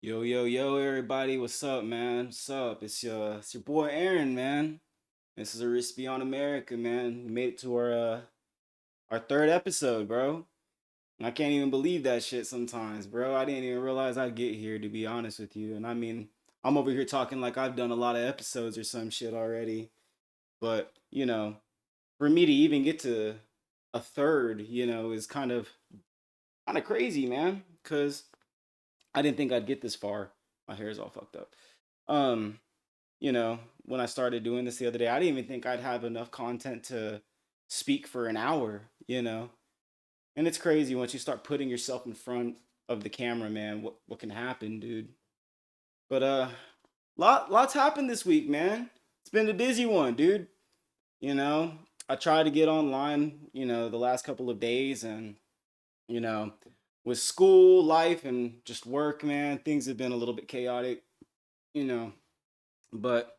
Yo, yo, yo, everybody, what's up, man? What's up? It's your boy Aaron, man. This is Arispe on America, man. We made it to our third episode, bro. And I can't even believe that shit sometimes, bro. I didn't even realize I'd get here, to be honest with you. And I mean, I'm over here talking like I've done a lot of episodes or some shit already. But, for me to even get to a third, is kind of crazy, man. Cause I didn't think I'd get this far. My hair is all fucked up. Um, when I started doing this the other day, I didn't even think I'd have enough content to speak for an hour, And it's crazy once you start putting yourself in front of the camera, man, what can happen, dude. But lots happened this week, man. It's been a busy one, dude. You know, I tried to get online, the last couple of days and, you know, with school, life and just work, man, things have been a little bit chaotic, you know. But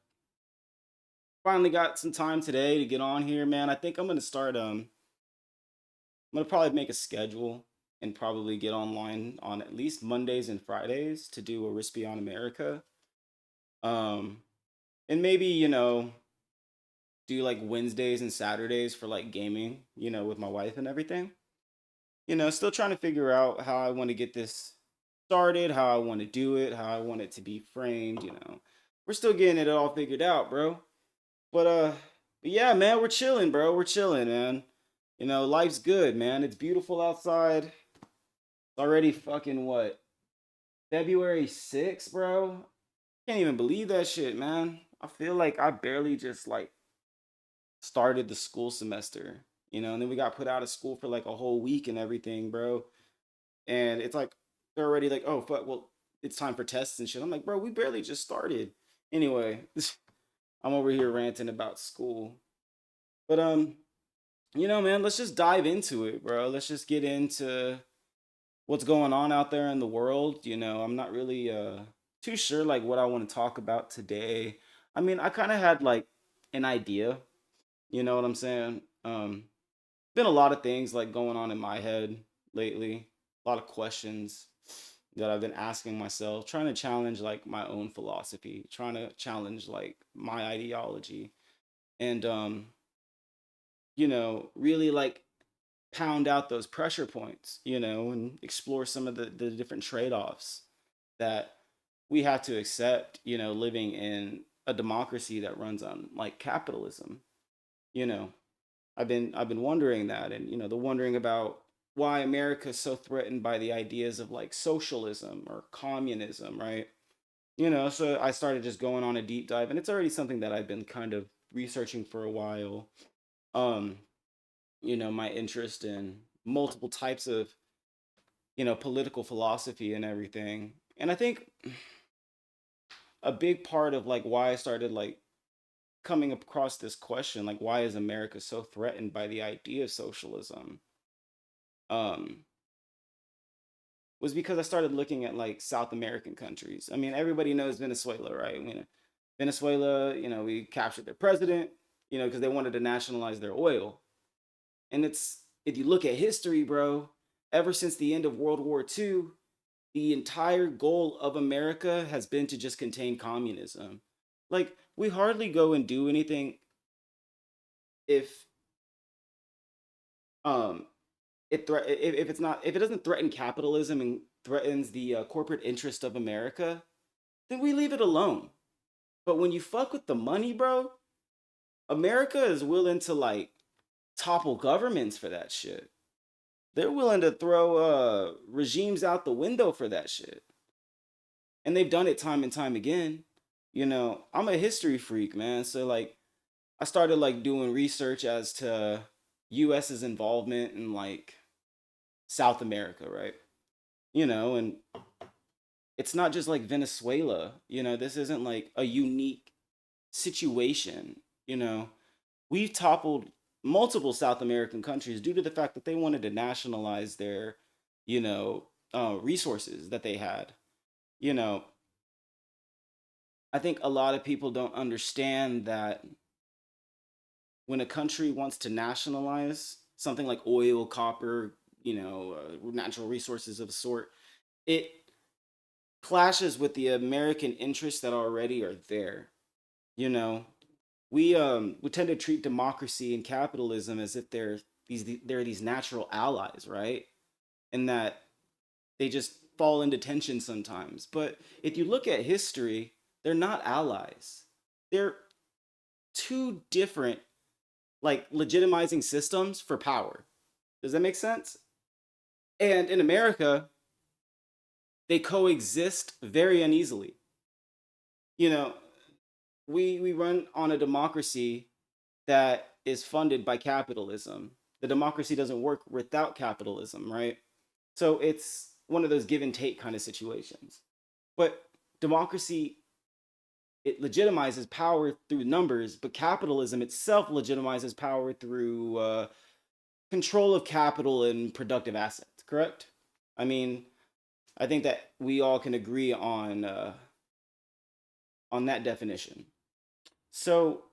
finally got some time today to get on here, man. I think I'm gonna start. I'm gonna probably make a schedule and probably get online on at least Mondays and Fridays to do a Rispy on America. Um, and maybe do like Wednesdays and Saturdays for like gaming, with my wife and everything. Still trying to figure out how I want to get this started, how I want to do it, how I want it to be framed. We're still getting it all figured out, bro. But but yeah, man, we're chilling, bro. We're chilling, man. Life's good, man. It's beautiful outside. It's already fucking what? February 6th, bro. Can't even believe that shit, man. I feel like I barely just like started the school semester, and then we got put out of school for like a whole week and everything, bro. And it's like they're already like, oh fuck, well, it's time for tests and shit. I'm like, bro, we barely just started. Anyway, I'm over here ranting about school. But man, let's just dive into it, bro. Let's just get into what's going on out there in the world. I'm not really too sure like what I want to talk about today. I mean, I kind of had like an idea, you know what I'm saying? Been a lot of things like going on in my head lately. A lot of questions that I've been asking myself, trying to challenge like my own philosophy, trying to challenge like my ideology. And really like pound out those pressure points, and explore some of the different trade-offs that we have to accept, living in a democracy that runs on like capitalism. You know, I've been wondering that, and the wondering about why America is so threatened by the ideas of like socialism or communism, right? So I started just going on a deep dive, and it's already something that I've been kind of researching for a while. Um, my interest in multiple types of, political philosophy and everything. And I think a big part of like why I started like coming across this question, like why is America so threatened by the idea of socialism? Um, was because I started looking at like South American countries. I mean, everybody knows Venezuela, right? I mean, Venezuela, we captured their president, because they wanted to nationalize their oil. And it's if you look at history, bro, ever since the end of World War II, the entire goal of America has been to just contain communism. Like we hardly go and do anything if um if it's not if it doesn't threaten capitalism and threatens the corporate interest of America, then we leave it alone. But when you fuck with the money, bro, America is willing to like topple governments for that shit. They're willing to throw regimes out the window for that shit. And they've done it time and time again. I'm a history freak, man. So like I started like doing research as to US's involvement in like South America, right? And it's not just like Venezuela. This isn't like a unique situation. You know, we've toppled multiple South American countries due to the fact that they wanted to nationalize their, resources that they had. You know, I think a lot of people don't understand that when a country wants to nationalize something like oil, copper, natural resources of a sort, it clashes with the American interests that already are there. You know, we tend to treat democracy and capitalism as if they're these natural allies, right? And that they just fall into tension sometimes. But if you look at history, they're not allies. They're two different, like, legitimizing systems for power. Does that make sense? And in America, they coexist very uneasily. You know, we run on a democracy that is funded by capitalism. The democracy doesn't work without capitalism, right? So it's one of those give and take kind of situations. But democracy, it legitimizes power through numbers, but capitalism itself legitimizes power through control of capital and productive assets. Correct? I mean, I think that we all can agree on that definition. So,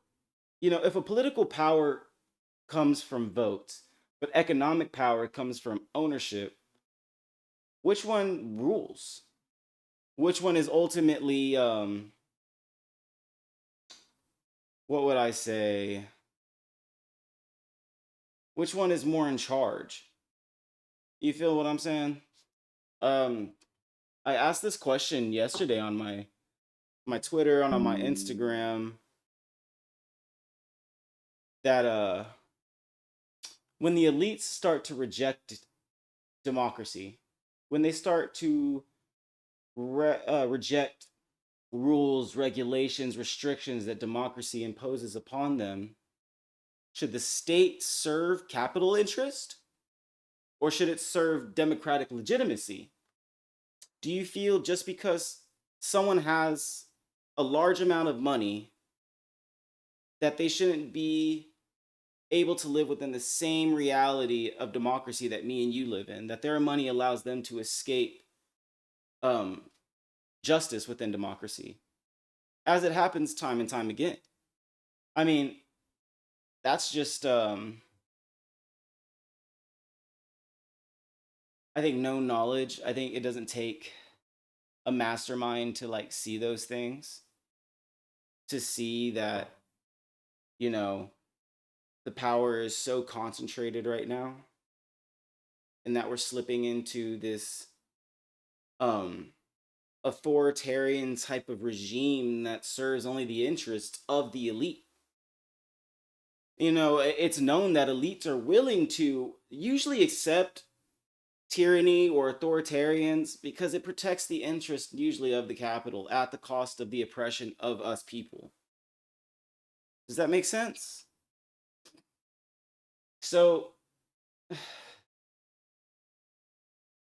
if a political power comes from votes, but economic power comes from ownership, which one rules? Which one is ultimately, what would I say? Which one is more in charge? You feel what I'm saying? Um, I asked this question yesterday on my Twitter and on my Instagram that when the elites start to reject democracy, when they start to reject rules, regulations, restrictions that democracy imposes upon them, should the state serve capital interest or should it serve democratic legitimacy? Do you feel just because someone has a large amount of money that they shouldn't be able to live within the same reality of democracy that me and you live in, that their money allows them to escape um, justice within democracy, as it happens time and time again? I mean, that's just, I think, no knowledge. I think it doesn't take a mastermind to like see those things, to see that, you know, the power is so concentrated right now and that we're slipping into this um authoritarian type of regime that serves only the interests of the elite. It's known that elites are willing to usually accept tyranny or authoritarians because it protects the interest usually of the capital at the cost of the oppression of us people. Does that make sense? So,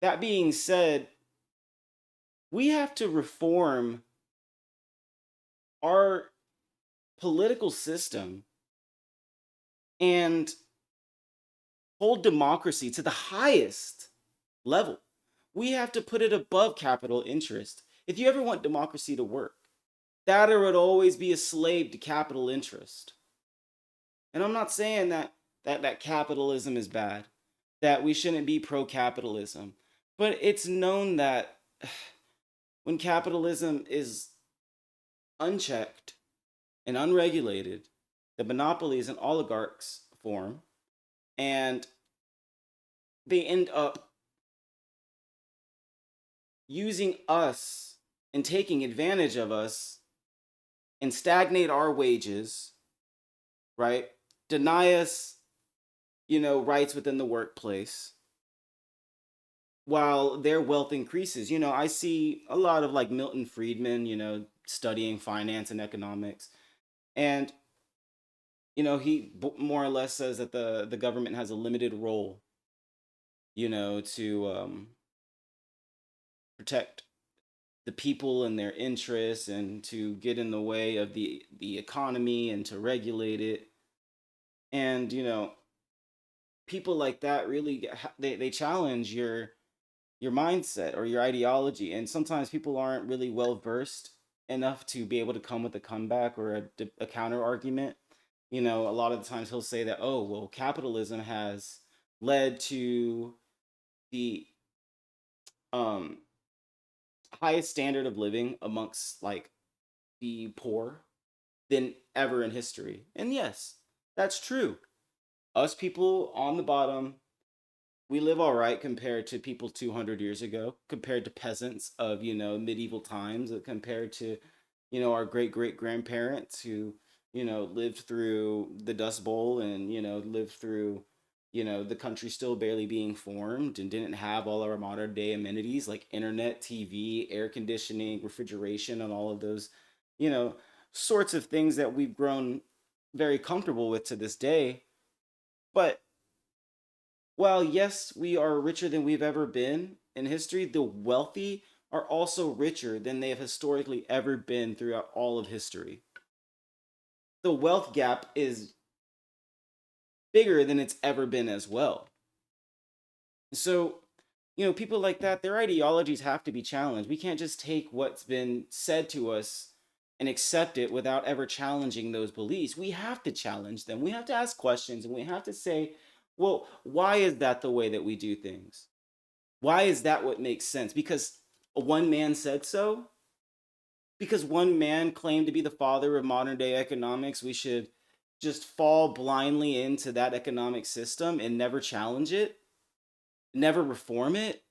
that being said, we have to reform our political system and hold democracy to the highest level. We have to put it above capital interest. If you ever want democracy to work, that it would always be a slave to capital interest. And I'm not saying that capitalism is bad, that we shouldn't be pro-capitalism, but it's known that when capitalism is unchecked and unregulated, the monopolies and oligarchs form, and they end up using us and taking advantage of us and stagnate our wages, right? Deny us, rights within the workplace while their wealth increases. I see a lot of like Milton Friedman, studying finance and economics. And, he more or less says that the government has a limited role, to protect the people and their interests and to get in the way of the economy and to regulate it. And, people like that really they challenge your mindset or your ideology, and sometimes people aren't really well versed enough to be able to come with a comeback or a counter argument. A lot of the times he'll say that, oh well, capitalism has led to the um highest standard of living amongst like the poor than ever in history. And yes, that's true. Us people on the bottom, we live all right compared to people 200 years ago, compared to peasants of, medieval times, compared to, our great great grandparents who, lived through the Dust Bowl and, lived through, the country still barely being formed and didn't have all our modern day amenities like internet, TV, air conditioning, refrigeration, and all of those, you know, sorts of things that we've grown very comfortable with to this day. But while, yes, we are richer than we've ever been in history, the wealthy are also richer than they have historically ever been throughout all of history. The wealth gap is bigger than it's ever been as well. So, people like that, their ideologies have to be challenged. We can't just take what's been said to us and accept it without ever challenging those beliefs. We have to challenge them. We have to ask questions and we have to say, well, why is that the way that we do things? Why is that what makes sense? Because one man said so? Because one man claimed to be the father of modern day economics, we should just fall blindly into that economic system and never challenge it, never reform it?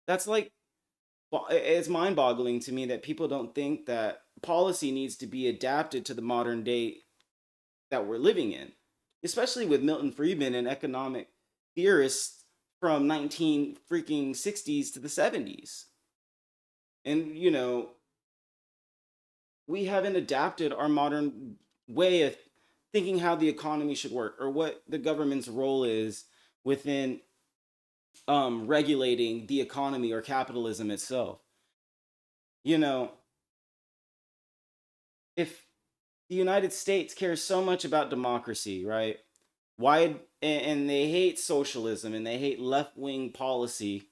That's like, it's mind boggling to me that people don't think that policy needs to be adapted to the modern day that we're living in, especially with Milton Friedman and economic theorists from 19 freaking 60s to the 70s. And, we haven't adapted our modern way of thinking how the economy should work or what the government's role is within regulating the economy or capitalism itself. You know, if the United States cares so much about democracy, right? And they hate socialism and they hate left wing policy.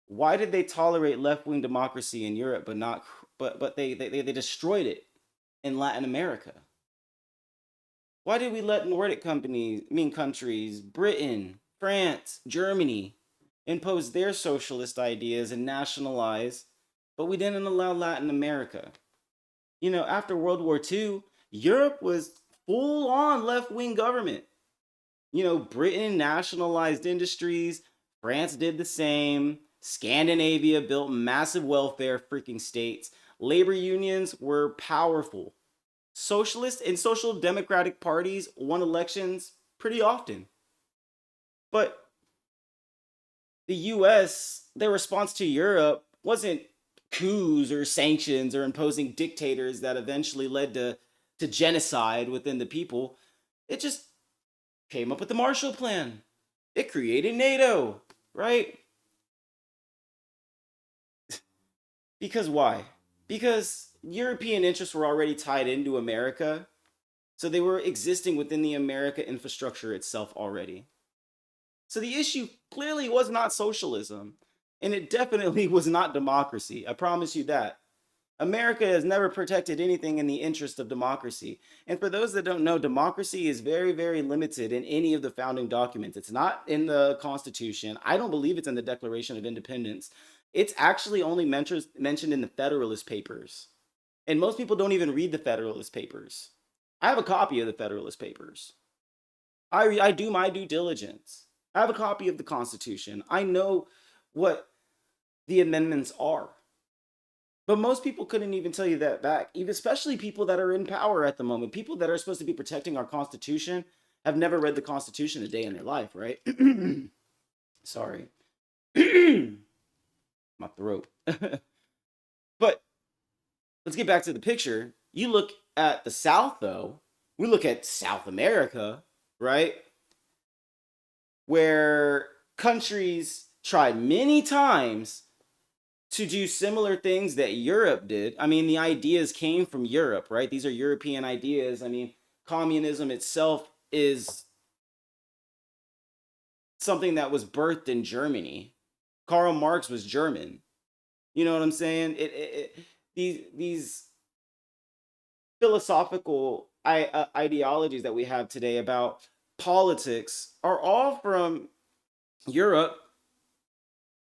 Why did they tolerate left wing democracy in Europe, but not, but they destroyed it in Latin America? Why did we let Nordic countries, Britain, France, Germany, impose their socialist ideas and nationalize, but we didn't allow Latin America? After World War II, Europe was full on left wing government. Britain nationalized industries, France did the same, Scandinavia built massive welfare freaking states. Labor unions were powerful. Socialist and social democratic parties won elections pretty often. But the US, their response to Europe wasn't coups or sanctions or imposing dictators that eventually led to genocide within the people. It just came up with the Marshall Plan. It created NATO, right? Because why? Because European interests were already tied into America, so they were existing within the America infrastructure itself already. So the issue clearly was not socialism, and it definitely was not democracy. I promise you that. America has never protected anything in the interest of democracy. And for those that don't know, democracy is very, very limited in any of the founding documents. It's not in the Constitution. I don't believe it's in the Declaration of Independence. It's actually only mentioned in the Federalist Papers. And most people don't even read the Federalist Papers. I have a copy of the Federalist Papers. I do my due diligence. I have a copy of the Constitution. I know what the amendments are. But most people couldn't even tell you that back, even especially people that are in power at the moment. People that are supposed to be protecting our Constitution have never read the Constitution a day in their life, right? Sorry. My throat. But let's get back to the picture. You look at the South, though. We look at South America, right? Where countries tried many times to do similar things that Europe did. I mean, the ideas came from Europe, right? These are European ideas. I mean, communism itself is something that was birthed in Germany. Karl Marx was German. You know what I'm saying? These philosophical ideologies that we have today about politics are all from Europe.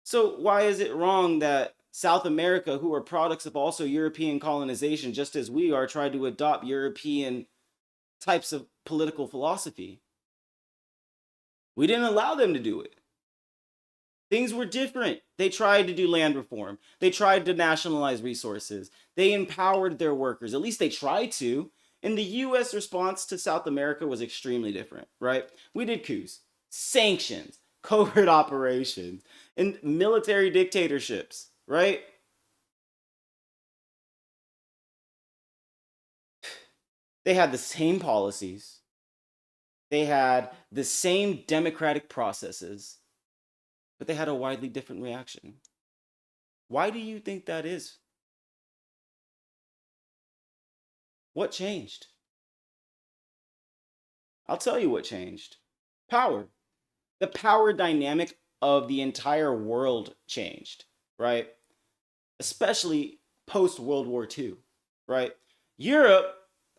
So why is it wrong that South America, who are products of also European colonization, just as we are, tried to adopt European types of political philosophy. We didn't allow them to do it. Things were different. They tried to do land reform. They tried to nationalize resources. They empowered their workers. At least they tried to. And the US response to South America was extremely different, right? We did coups, sanctions, covert operations, and military dictatorships, right? They had the same policies. They had the same democratic processes, but they had a widely different reaction. Why do you think that is? What changed? I'll tell you what changed. Power. The power dynamic of the entire world changed, right? Especially post World War II, right? Europe,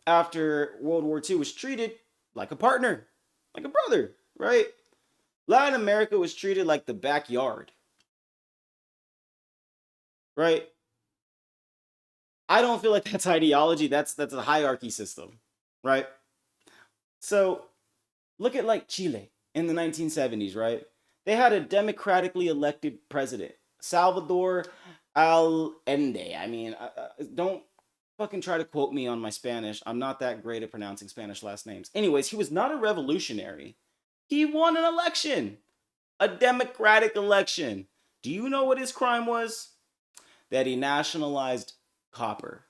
after World War II, was treated like a partner, like a brother, right? Latin America was treated like the backyard, right? I don't feel like that's ideology. That's a hierarchy system, right? So look at like Chile in the 1970s, right? They had a democratically elected president, Salvador Allende. I mean, don't fucking try to quote me on my Spanish. I'm not that great at pronouncing Spanish last names. Anyways, he was not a revolutionary. He won an election, a democratic election. Do you know what his crime was? That he nationalized copper,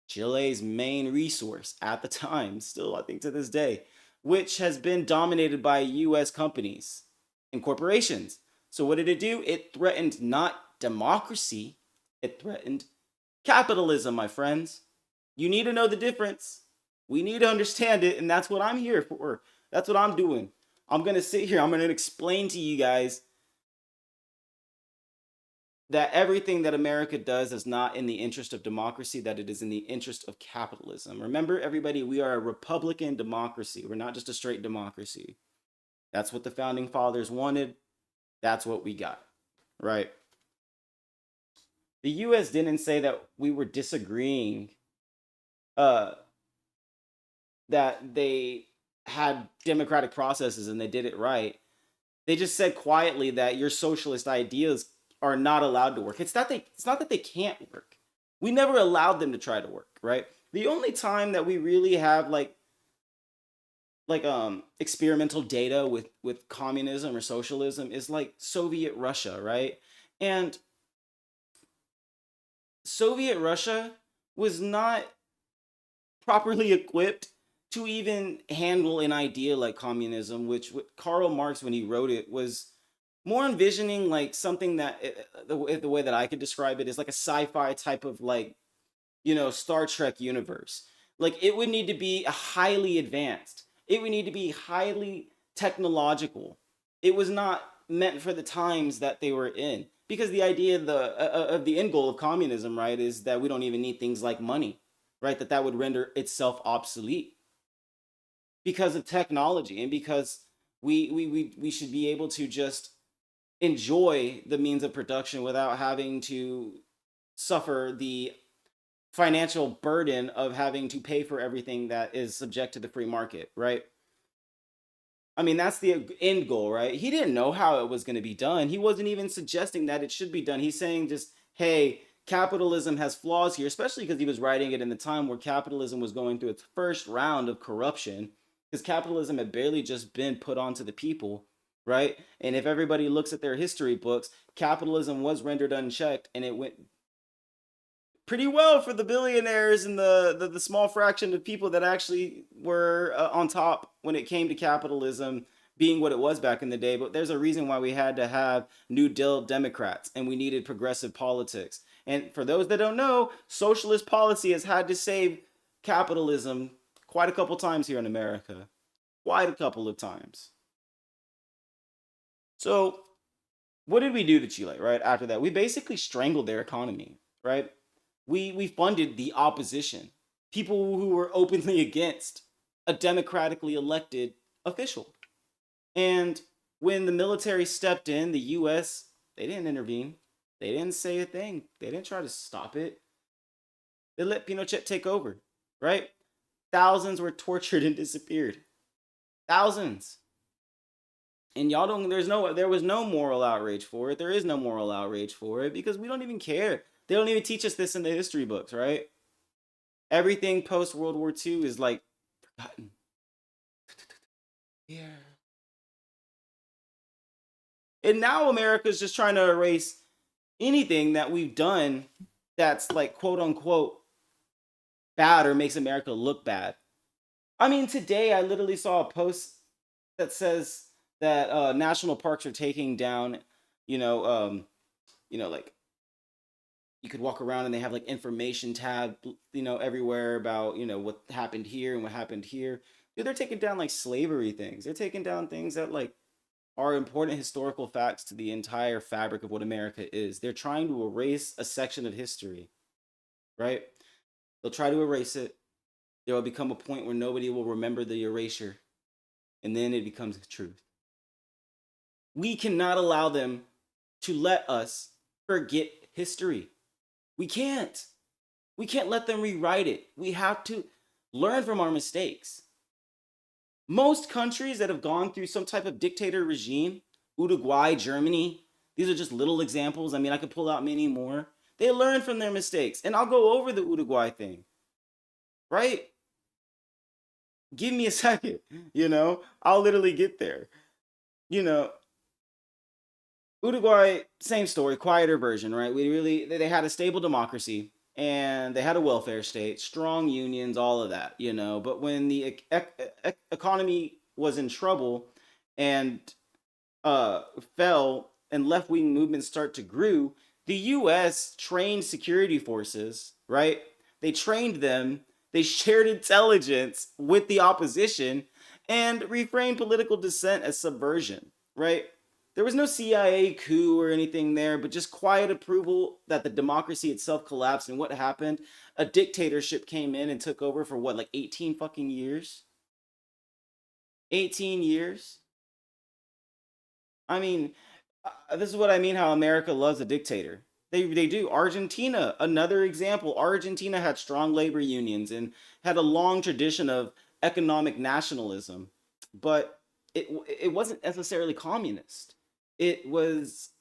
Chile's main resource at the time, still, I think to this day, which has been dominated by US companies and corporations. So, what did it do? It threatened not democracy, it threatened capitalism, my friends. You need to know the difference. We need to understand it, and that's what I'm here for. That's what I'm doing. I'm going to sit here, I'm going to explain to you guys that everything that America does is not in the interest of democracy, that it is in the interest of capitalism. Remember, everybody, we are a Republican democracy. We're not just a straight democracy. That's what the founding fathers wanted. That's what we got, right? The US didn't say that we were disagreeing, uh, that they had democratic processes and they did it right. They just said quietly that your socialist ideas are not allowed to work. It's not that they can't work. We never allowed them to try to work, right? The only time that we really have experimental data with communism or socialism is like Soviet Russia, right? And Soviet Russia was not properly equipped to even handle an idea like communism, which Karl Marx, when he wrote it, was more envisioning like something that the way that I could describe it is like a sci-fi type of like, Star Trek universe. Like it would need to be highly advanced. It would need to be highly technological. It was not meant for the times that they were in, because the idea of the end goal of communism, right, is that we don't even need things like money, right? That would render itself obsolete because of technology, and because we should be able to just enjoy the means of production without having to suffer the financial burden of having to pay for everything that is subject to the free market, right? I mean, that's the end goal, right? He didn't know how it was going to be done. He wasn't even suggesting that it should be done. He's saying just, hey, capitalism has flaws here, especially because he was writing it in the time where capitalism was going through its first round of corruption, because capitalism had barely just been put onto the people, right? And if everybody looks at their history books, capitalism was rendered unchecked and it went pretty well for the billionaires and the small fraction of people that actually were on top when it came to capitalism being what it was back in the day. But there's a reason why we had to have New Deal Democrats and we needed progressive politics. And for those that don't know, socialist policy has had to save capitalism quite a couple times here in America. Quite a couple of times. So, what did we do to Chile, right? After that, we basically strangled their economy, right? We funded the opposition, people who were openly against a democratically elected official. And when the military stepped in, the US, they didn't intervene. They didn't say a thing. They didn't try to stop it. They let Pinochet take over, right? Thousands were tortured and disappeared. Thousands. And y'all don't, there was no moral outrage for it. There is no moral outrage for it because we don't even care. They don't even teach us this in the history books, right? Everything post World War II is like forgotten. Yeah. And now America's just trying to erase anything that we've done that's like quote unquote bad or makes America look bad. I mean, today I literally saw a post that says that national parks are taking down, you know, like you could walk around and they have like information tab, everywhere about what happened here and what happened here. Dude, they're taking down like slavery things. They're taking down things that like are important historical facts to the entire fabric of what America is. They're trying to erase a section of history, right? They'll try to erase it. There will become a point where nobody will remember the erasure, and then it becomes truth. We cannot allow them to let us forget history. We can't. We can't let them rewrite it. We have to learn from our mistakes. Most countries that have gone through some type of dictator regime, Uruguay, Germany, these are just little examples. I mean, I could pull out many more. They learn from their mistakes. And I'll go over the Uruguay thing, right? Give me a second, I'll literally get there. You know, Uruguay, same story, quieter version, right? They had a stable democracy and they had a welfare state, strong unions, all of that, But when the economy was in trouble and uh, fell and left wing movements start to grew, the U.S. trained security forces, right? They trained them, they shared intelligence with the opposition, and reframed political dissent as subversion, right? There was no CIA coup or anything there, but just quiet approval that the democracy itself collapsed. And what happened? A dictatorship came in and took over for what, like 18 fucking years? 18 years? I mean, this is what I mean how America loves a dictator. They do. Argentina, another example. Argentina had strong labor unions and had a long tradition of economic nationalism, but it wasn't necessarily communist. It was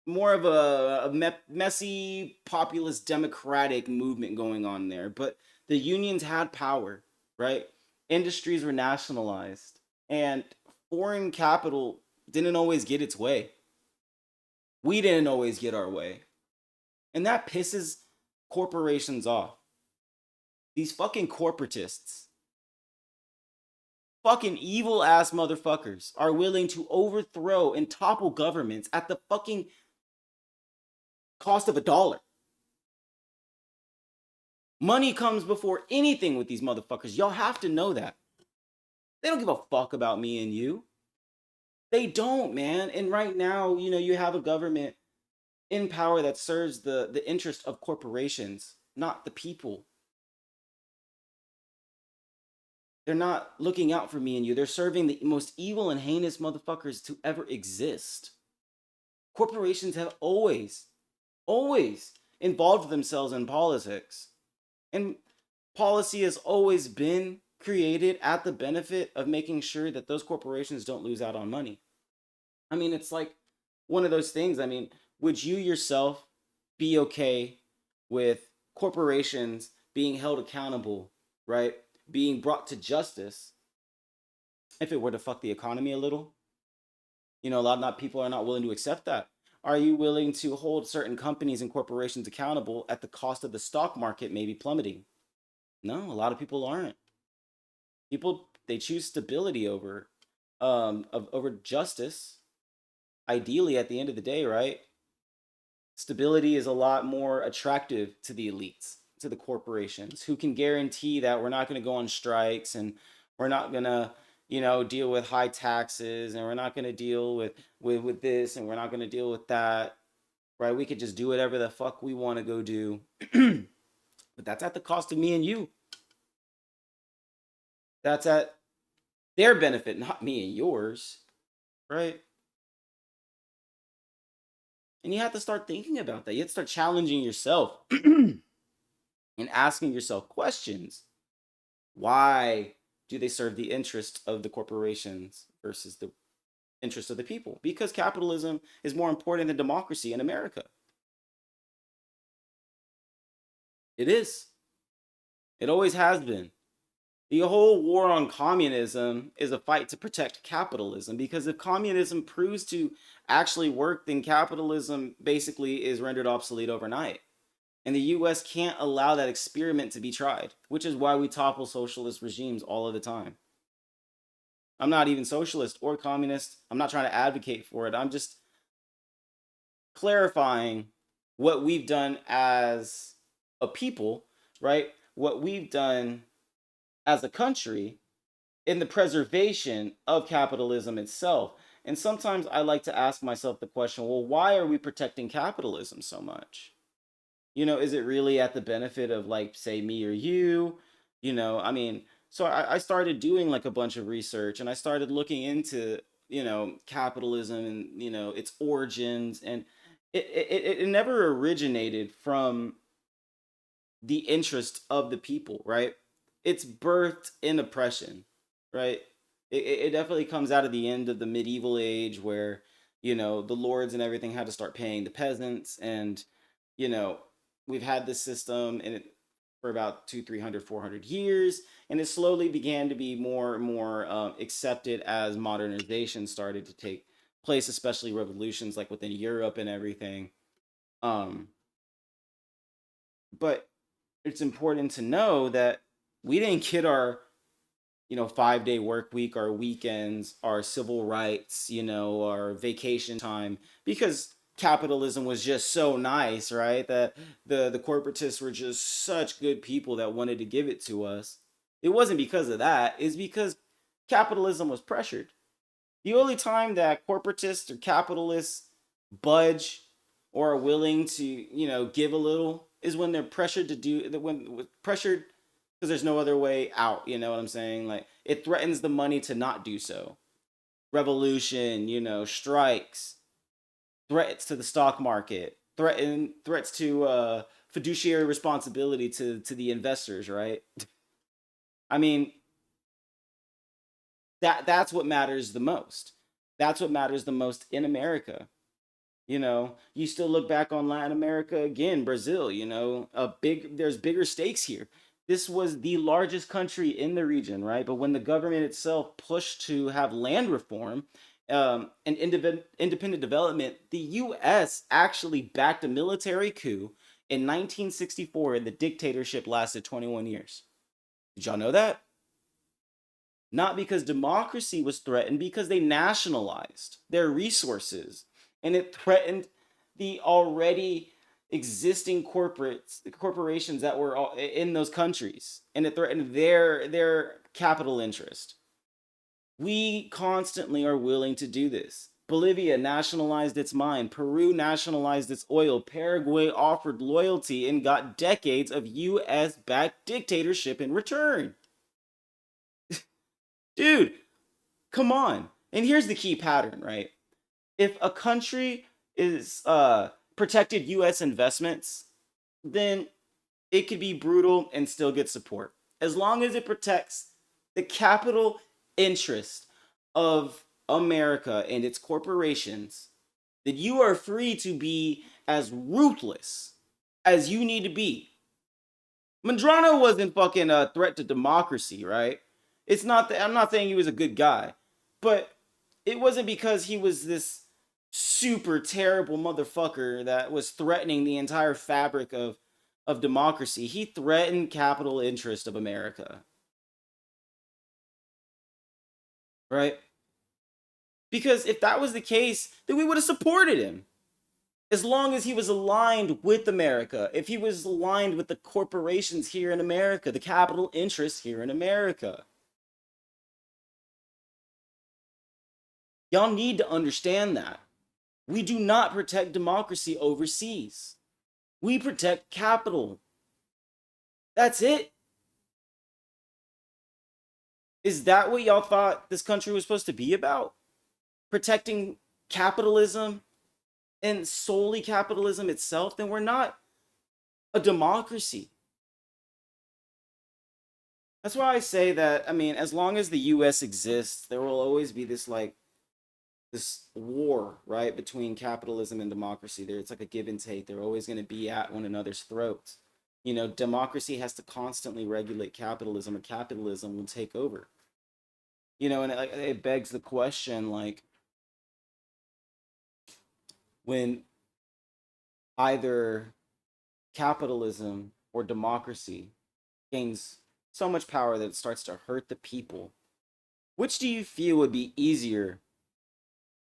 more of a messy populist democratic movement going on there. But the unions had power, right? Industries were nationalized, and foreign capital didn't always get its way. We didn't always get our way. And that pisses corporations off. These fucking corporatists, fucking evil ass motherfuckers, are willing to overthrow and topple governments at the fucking cost of $1. Money comes before anything with these motherfuckers. Y'all have to know that. They don't give a fuck about me and you. They don't, man. And right now, you have a government in power that serves the interest of corporations, not the people. They're not looking out for me and you. They're serving the most evil and heinous motherfuckers to ever exist. Corporations have always involved themselves in politics. And policy has always been created at the benefit of making sure that those corporations don't lose out on money. I mean, it's like one of those things. I mean, would you yourself be okay with corporations being held accountable, right? Being brought to justice if it were to fuck the economy a little? A lot of people are not willing to accept that. Are you willing to hold certain companies and corporations accountable at the cost of the stock market maybe plummeting? No, a lot of people aren't. People, they choose stability over justice. Ideally, at the end of the day, right? Stability is a lot more attractive to the elites, to the corporations, who can guarantee that we're not going to go on strikes and we're not going to, deal with high taxes and we're not going to deal with this and we're not going to deal with that, right? We could just do whatever the fuck we want to go do. But that's at the cost of me and you. That's at their benefit, not me and yours, right? And you have to start thinking about that. You have to start challenging yourself and asking yourself questions. Why do they serve the interest of the corporations versus the interest of the people? Because capitalism is more important than democracy in America. It is. It always has been. The whole war on communism is a fight to protect capitalism, because if communism proves to actually work, then capitalism basically is rendered obsolete overnight. And the US can't allow that experiment to be tried, which is why we topple socialist regimes all of the time. I'm not even socialist or communist. I'm not trying to advocate for it. I'm just clarifying what we've done as a people, right? What we've done as a country in the preservation of capitalism itself. And sometimes I like to ask myself the question, well, why are we protecting capitalism so much? Is it really at the benefit of, like, say, me or you? I mean, so I started doing like a bunch of research, and I started looking into, capitalism and, its origins. And it never originated from the interest of the people, right? It's birthed in oppression, right? It definitely comes out of the end of the medieval age, where, the lords and everything had to start paying the peasants. And, you know, we've had this system for about 300, 400 years. And it slowly began to be more and more accepted as modernization started to take place, especially revolutions like within Europe and everything. Um, but it's important to know that we didn't get our 5-day work week, our weekends, our civil rights, our vacation time, because capitalism was just so nice, right? That the corporatists were just such good people that wanted to give it to us. It wasn't because of that. It's because capitalism was pressured. The only time that corporatists or capitalists budge or are willing to, give a little, is when they're pressured to do that, when pressured, because there's no other way out. You know what I'm saying? Like, it threatens the money to not do so. Revolution, strikes, threats to the stock market, threats to fiduciary responsibility to the investors, right? I mean, that's what matters the most. That's what matters the most in America. You still look back on Latin America, again, Brazil, there's bigger stakes here. This was the largest country in the region, right? But when the government itself pushed to have land reform, and independent development, the US actually backed a military coup in 1964, and the dictatorship lasted 21 years. Did y'all know that? Not because democracy was threatened, because they nationalized their resources, and it threatened the already existing corporations that were in those countries, and it threatened their capital interest. We constantly are willing to do this. Bolivia nationalized its mine. Peru nationalized its oil. Paraguay offered loyalty and got decades of US backed dictatorship in return. Dude, come on. And here's the key pattern, right? If a country is protected US investments, then it could be brutal and still get support. As long as it protects the capital interest of America and its corporations, then you are free to be as ruthless as you need to be. Mandrano wasn't fucking a threat to democracy, right? It's not that I'm not saying he was a good guy, but it wasn't because he was this super terrible motherfucker that was threatening the entire fabric of democracy. He threatened capital interest of America, right? Because if that was the case, then we would have supported him. As long as he was aligned with America, if he was aligned with the corporations here in America, the capital interests here in America. Y'all need to understand that. We do not protect democracy overseas. We protect capital. That's it. Is that what y'all thought this country was supposed to be about? Protecting capitalism and solely capitalism itself, then we're not a democracy. That's why I say that, I mean, as long as the US exists, there will always be this like this war, right, between capitalism and democracy. There, it's like a give and take. They're always going to be at one another's throats. You know, democracy has to constantly regulate capitalism, or capitalism will take over. You know, and it begs the question, like, when either capitalism or democracy gains so much power that it starts to hurt the people, which do you feel would be easier,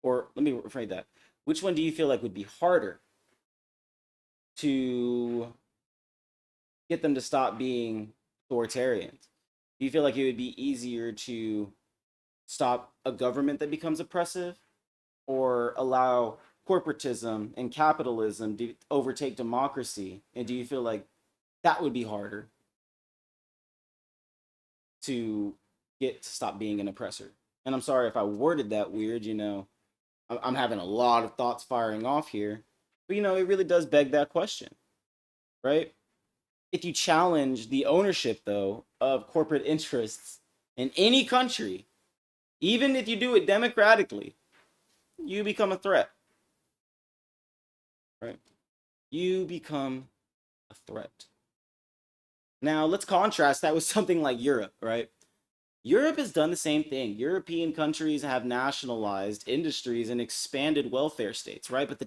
or let me rephrase that, which one do you feel like would be harder to get them to stop being authoritarians? Do you feel like it would be easier to stop a government that becomes oppressive, or allow corporatism and capitalism to overtake democracy? And do you feel like that would be harder to get to stop being an oppressor? And I'm sorry if I worded that weird, you know, I'm having a lot of thoughts firing off here. But, you know, it really does beg that question, right? If you challenge the ownership, though, of corporate interests in any country, even if you do it democratically, you become a threat, right? You become a threat. Now, let's contrast that with something like Europe, right? Europe has done the same thing. European countries have nationalized industries and expanded welfare states, right? But the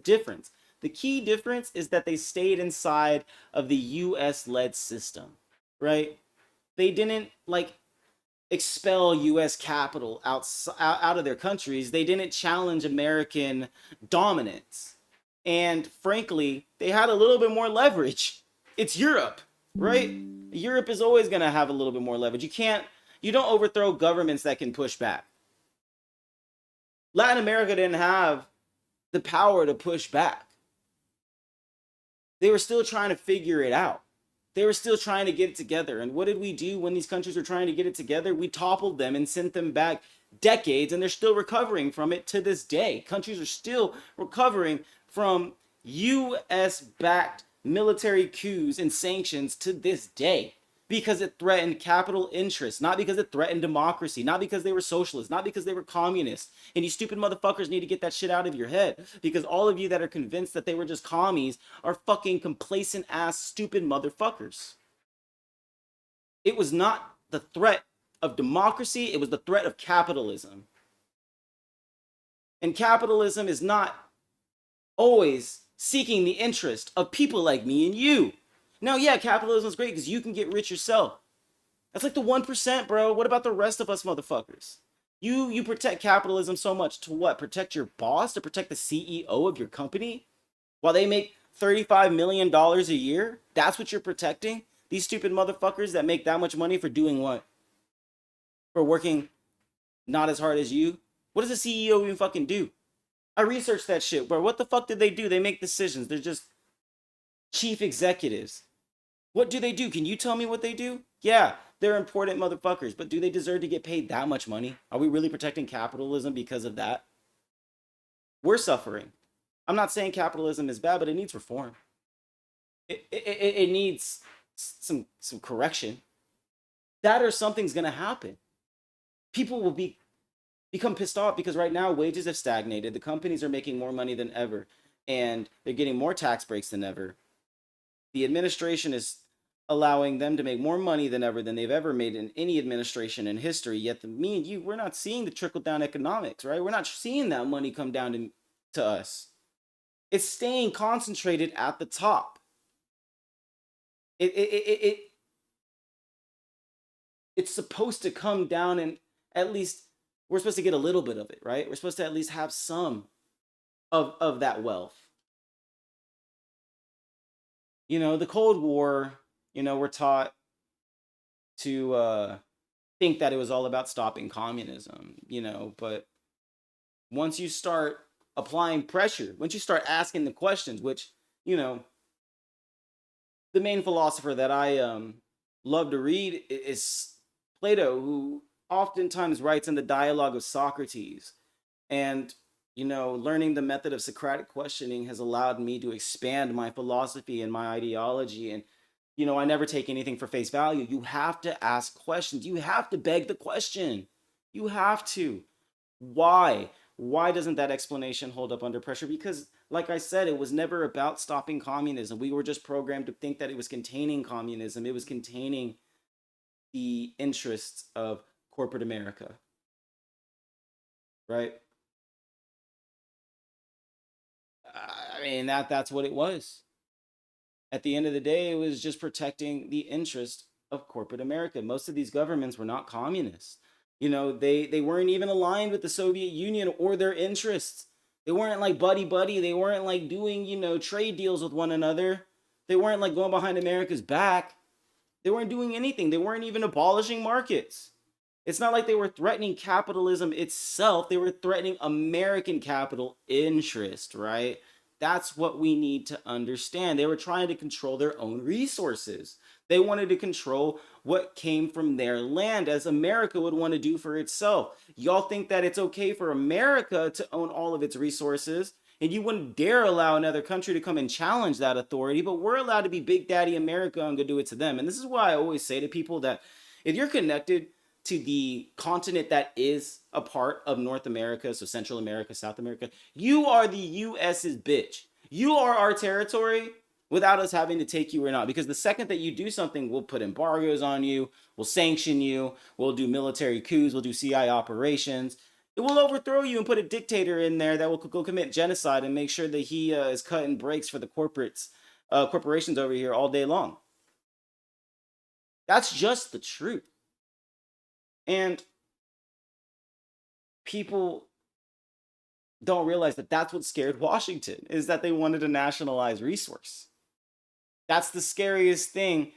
key difference is that they stayed inside of the US led system, right? They didn't like expel US capital out of their countries. They didn't challenge American dominance. And frankly, they had a little bit more leverage. It's Europe, right? Europe is always going to have a little bit more leverage. You don't overthrow governments that can push back. Latin America didn't have the power to push back. They were still trying to figure it out. They were still trying to get it together. And what did we do when these countries were trying to get it together? We toppled them and sent them back decades, and they're still recovering from it to this day. Countries are still recovering from US backed military coups and sanctions to this day, because it threatened capital interests, not because it threatened democracy, not because they were socialists, not because they were communists. And you stupid motherfuckers need to get that shit out of your head, because all of you that are convinced that they were just commies are fucking complacent ass stupid motherfuckers. It was not the threat of democracy, it was the threat of capitalism. And capitalism is not always seeking the interest of people like me and you. Now, yeah, capitalism is great because you can get rich yourself. That's like the 1%, bro. What about the rest of us motherfuckers? You protect capitalism so much to what? Protect your boss? To protect the CEO of your company? While they make $35 million a year? That's what you're protecting? These stupid motherfuckers that make that much money for doing what? For working not as hard as you? What does a CEO even fucking do? I researched that shit, bro. What the fuck did they do? They make decisions. They're just chief executives. What do they do? Can you tell me what they do? Yeah, they're important motherfuckers, but do they deserve to get paid that much money? Are we really protecting capitalism because of that? We're suffering. I'm not saying capitalism is bad, but it needs reform. It needs some correction. That or something's gonna happen. People will become pissed off because right now wages have stagnated. The companies are making more money than ever, and they're getting more tax breaks than ever. The administration is allowing them to make more money than ever than they've ever made in any administration in history. Yet me and you, we're not seeing the trickle down economics, right? We're not seeing that money come down to us. It's staying concentrated at the top. It it's supposed to come down, and at least we're supposed to get a little bit of it, right? We're supposed to at least have some of that wealth. You know, the Cold War, you know, we're taught to think that it was all about stopping communism, you know, but once you start applying pressure, once you start asking the questions, which, you know, the main philosopher that I love to read is Plato, who oftentimes writes in the dialogue of Socrates. And Learning the method of Socratic questioning has allowed me to expand my philosophy and my ideology. And, I never take anything for face value. You have to ask questions. You have to beg the question. You have to. Why? Why doesn't that explanation hold up under pressure? Because, like I said, it was never about stopping communism. We were just programmed to think that it was containing communism, it was containing the interests of corporate America, right? I mean, that's what it was. At the end of the day, it was just protecting the interest of corporate America. Most of these governments were not communists. They weren't even aligned with the Soviet Union or their interests. They weren't like buddy buddy. They weren't like doing, trade deals with one another. They weren't like going behind America's back. They weren't doing anything. They weren't even abolishing markets. It's not like they were threatening capitalism itself. They were threatening American capital interest, right? That's what we need to understand. They were trying to control their own resources. They wanted to control what came from their land, as America would want to do for itself. Y'all think that it's okay for America to own all of its resources, and you wouldn't dare allow another country to come and challenge that authority, but we're allowed to be Big Daddy America and go do it to them. And this is why I always say to people that if you're connected to the continent that is a part of North America, so Central America, South America, you are the US's bitch. You are our territory without us having to take you or not. Because the second that you do something, we'll put embargoes on you, we'll sanction you, we'll do military coups, we'll do CI operations. It will overthrow you and put a dictator in there that will go commit genocide and make sure that he is cutting breaks for the corporations over here all day long. That's just the truth. And people don't realize that that's what scared Washington, is that they wanted to nationalize resource. That's the scariest thing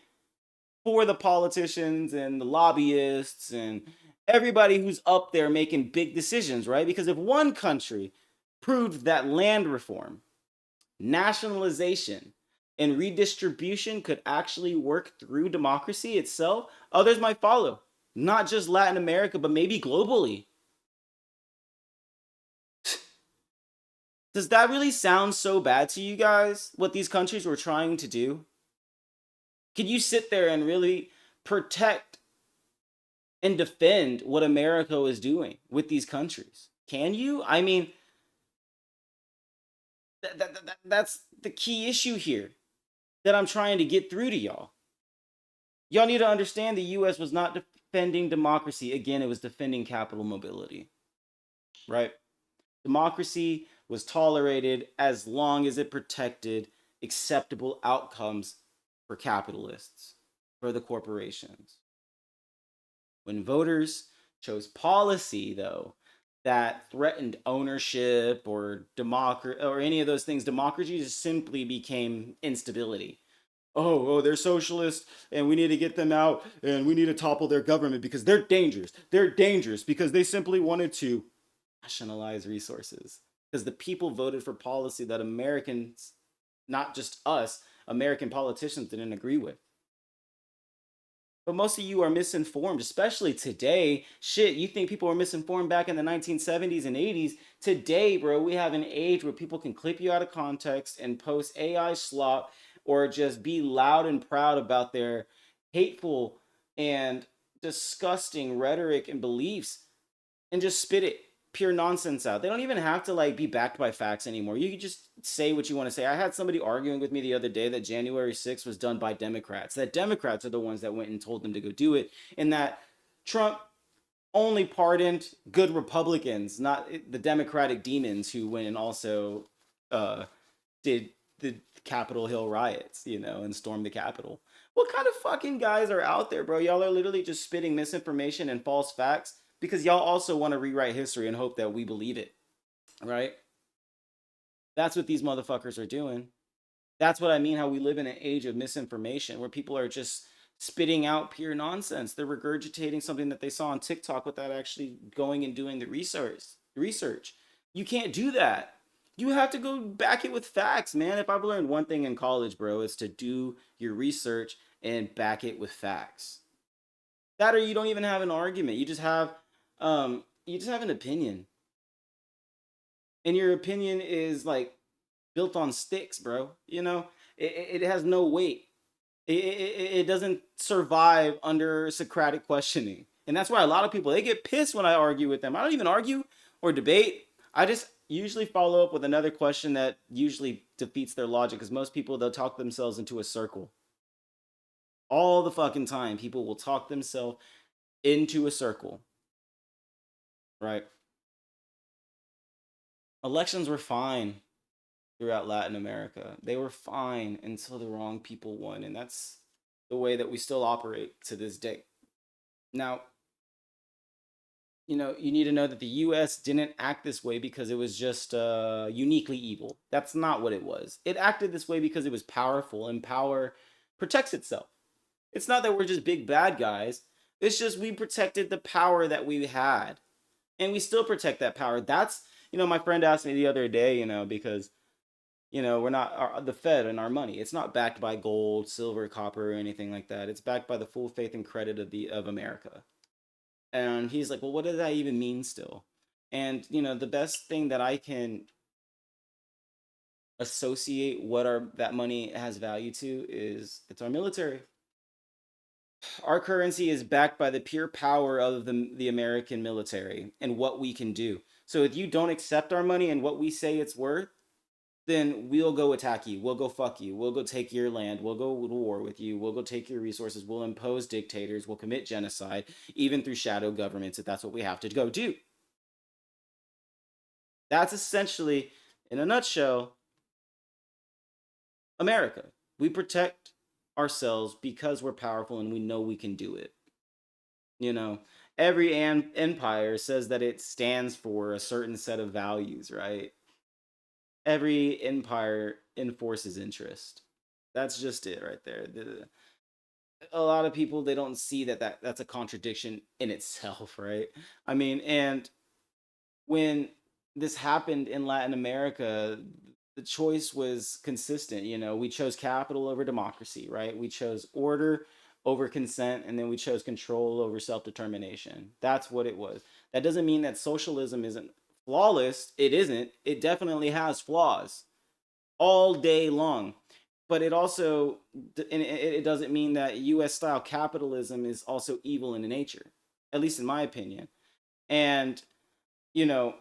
for the politicians and the lobbyists and everybody who's up there making big decisions, right? Because if one country proved that land reform, nationalization, and redistribution could actually work through democracy itself, others might follow. Not just Latin America, but maybe globally. Does that really sound so bad to you guys? What these countries were trying to do? Can you sit there and really protect and defend what America is doing with these countries? Can you? I mean, that's the key issue here that I'm trying to get through to y'all. Y'all need to understand the US was not defending democracy. Again, it was defending capital mobility, right? Democracy was tolerated as long as it protected acceptable outcomes for capitalists, for the corporations. When voters chose policy, though, that threatened ownership or democracy or any of those things, democracy just simply became instability. Oh, they're socialist and we need to get them out and we need to topple their government because they're dangerous. They're dangerous because they simply wanted to nationalize resources. Because the people voted for policy that Americans, not just us, American politicians didn't agree with. But most of you are misinformed, especially today. Shit, you think people were misinformed back in the 1970s and 80s. Today, bro, we have an age where people can clip you out of context and post AI slop or just be loud and proud about their hateful and disgusting rhetoric and beliefs and just spit it pure nonsense out. They don't even have to like be backed by facts anymore. You can just say what you want to say. I had somebody arguing with me the other day that January 6th was done by Democrats. That Democrats are the ones that went and told them to go do it, and that Trump only pardoned good Republicans, not the Democratic demons who went and also did the Capitol Hill riots, and stormed the Capitol. What kind of fucking guys are out there, bro? Y'all are literally just spitting misinformation and false facts because y'all also want to rewrite history and hope that we believe it, right? That's what these motherfuckers are doing. That's what I mean, how we live in an age of misinformation where people are just spitting out pure nonsense. They're regurgitating something that they saw on TikTok without actually going and doing the research. You can't do that. You have to go back it with facts, man. If I've learned one thing in college, bro, it's to do your research and back it with facts. That or you don't even have an argument. You just have an opinion. and your opinion is like built on sticks, bro. It has no weight. It doesn't survive under Socratic questioning. And that's why a lot of people, they get pissed when I argue with them. I don't even argue or debate. I just usually follow up with another question that usually defeats their logic, because most people, they'll talk themselves into a circle. All the fucking time, people will talk themselves into a circle, right? Elections were fine throughout Latin America. They were fine until the wrong people won. And that's the way that we still operate to this day. Now, you need to know that the US didn't act this way because it was just uniquely evil. That's not what it was. It acted this way because it was powerful, and power protects itself. It's not that we're just big bad guys. It's just we protected the power that we had. And we still protect that power. My friend asked me the other day, because we're not the Fed and our money. It's not backed by gold, silver, copper, or anything like that. It's backed by the full faith and credit of America. And he's like, well, what does that even mean still? And the best thing that I can associate what our that money has value to is it's our military. Our currency is backed by the pure power of the American military and what we can do. So if you don't accept our money and what we say it's worth, then we'll go attack you. We'll go fuck you. We'll go take your land. We'll go to war with you. We'll go take your resources. We'll impose dictators. We'll commit genocide, even through shadow governments, if that's what we have to go do. That's essentially, in a nutshell, America. We protect ourselves because we're powerful and we know we can do it. You know, every empire says that it stands for a certain set of values, right? Every empire enforces interest. That's just it right there. A lot of people, they don't see that's a contradiction in itself, right? I mean, and when this happened in Latin America, the choice was consistent. We chose capital over democracy, right? We chose order over consent, and then we chose control over self determination. That's what it was. That doesn't mean that socialism isn't flawless. It isn't. It definitely has flaws all day long. But it also, and it doesn't mean that US style capitalism is also evil in nature, at least in my opinion. And, you know,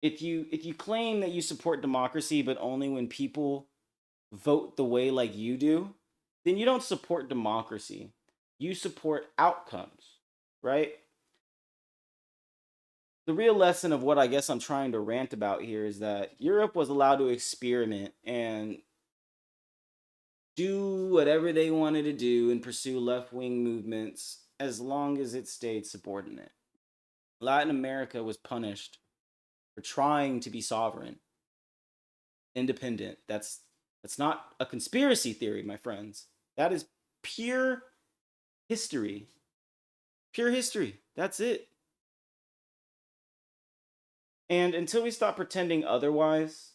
if you claim that you support democracy, but only when people vote the way like you do, then you don't support democracy. You support outcomes, right? The real lesson of what I guess I'm trying to rant about here is that Europe was allowed to experiment and do whatever they wanted to do and pursue left wing movements as long as it stayed subordinate. Latin America was punished for trying to be sovereign, independent. That's not a conspiracy theory, my friends. That is pure history. Pure history. That's it. And until we stop pretending otherwise,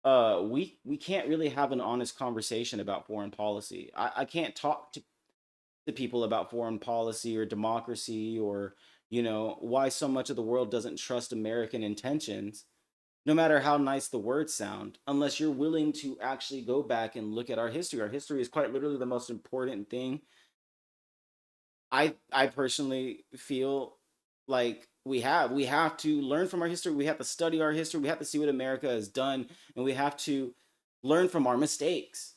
we can't really have an honest conversation about foreign policy. I can't talk to people about foreign policy or democracy, or why so much of the world doesn't trust American intentions, no matter how nice the words sound, unless you're willing to actually go back and look at our history. Our history is quite literally the most important thing. I personally feel like we have to learn from our history. We have to study our history. We have to see what America has done, and we have to learn from our mistakes.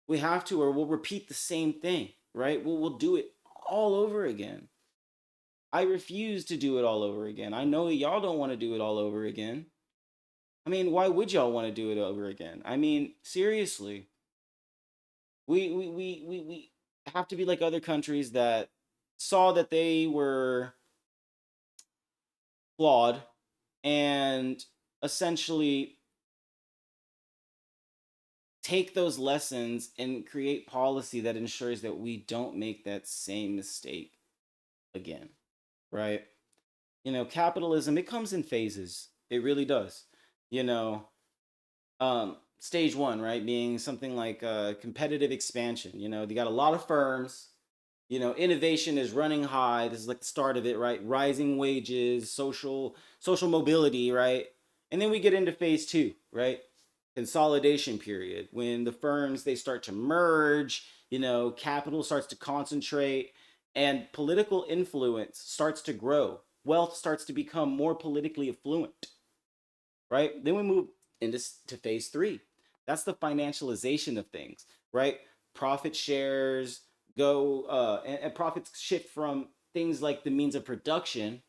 We have to, or we'll repeat the same thing, right? We'll do it all over again. I refuse to do it all over again. I know y'all don't want to do it all over again. I mean, why would y'all want to do it over again? I mean, seriously. We have to be like other countries that saw that they were flawed and essentially take those lessons and create policy that ensures that we don't make that same mistake again, right? Capitalism, it comes in phases. It really does. You know, Stage one, right, being something like competitive expansion. They got a lot of firms. Innovation is running high. This is like the start of it, right? Rising wages, social mobility, right? And then we get into phase two, right? Consolidation period, when the firms they start to merge, capital starts to concentrate and political influence starts to grow. Wealth starts to become more politically affluent, right? Then we move into to phase three. That's the financialization of things, right? Profit shares go, and profits shift from things like the means of production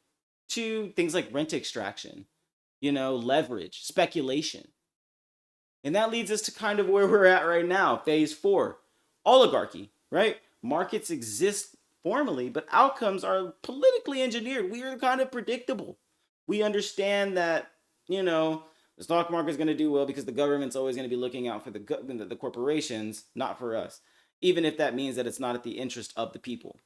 to things like rent extraction, leverage, speculation. And that leads us to kind of where we're at right now, phase four, oligarchy, right? Markets exist formally, but outcomes are politically engineered. We are kind of predictable. We understand that, you know, the stock market is going to do well because the government's always going to be looking out for the corporations, not for us, even if that means that it's not at the interest of the people.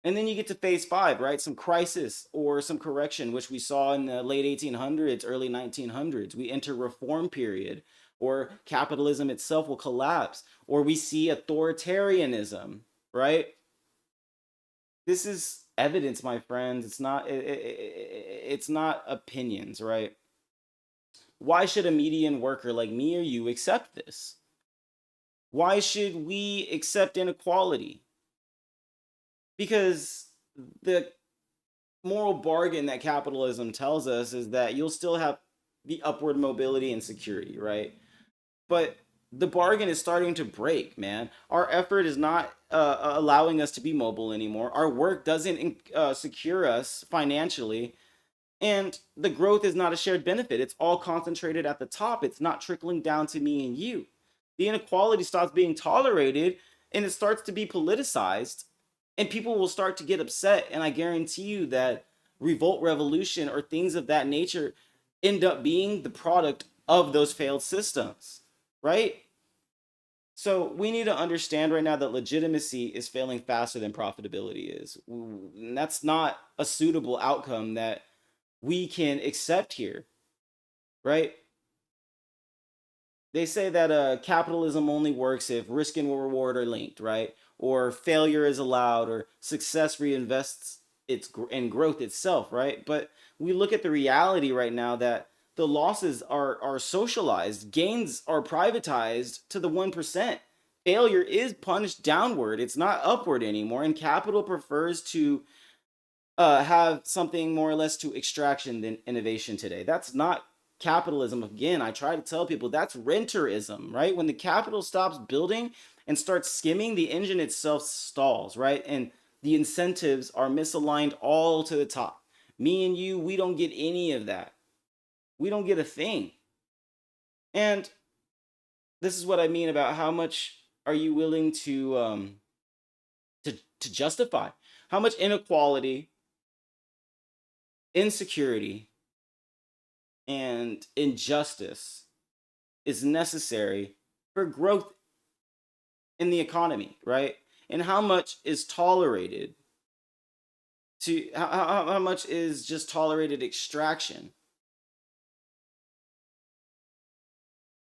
And then you get to phase five, right? Some crisis or some correction, which we saw in the late 1800s, early 1900s. We enter reform period, or capitalism itself will collapse, or we see authoritarianism, right? This is evidence, my friends. It's not opinions, right? Why should a median worker like me or you accept this? Why should we accept inequality? Because the moral bargain that capitalism tells us is that you'll still have the upward mobility and security, right? But the bargain is starting to break, man. Our effort is not allowing us to be mobile anymore. Our work doesn't secure us financially. And the growth is not a shared benefit. It's all concentrated at the top. It's not trickling down to me and you. The inequality stops being tolerated and it starts to be politicized. And people will start to get upset. And I guarantee you that revolt, revolution, or things of that nature end up being the product of those failed systems, right? So we need to understand right now that legitimacy is failing faster than profitability is. And that's not a suitable outcome that we can accept here, right? They say that capitalism only works if risk and reward are linked, right? Or failure is allowed, or success reinvests in growth itself, right? But we look at the reality right now that the losses are socialized, gains are privatized to the 1%. Failure is punished downward; it's not upward anymore, and capital prefers to have something more or less to extraction than innovation today. That's not capitalism. Again, I try to tell people that's renterism, right? When the capital stops building and starts skimming, the engine itself stalls, right? And the incentives are misaligned all to the top. Me and you, we don't get any of that. We don't get a thing. And this is what I mean about how much are you willing to justify? How much inequality, insecurity, and injustice is necessary for growth in the economy, right? And how much is tolerated to how much is just tolerated extraction?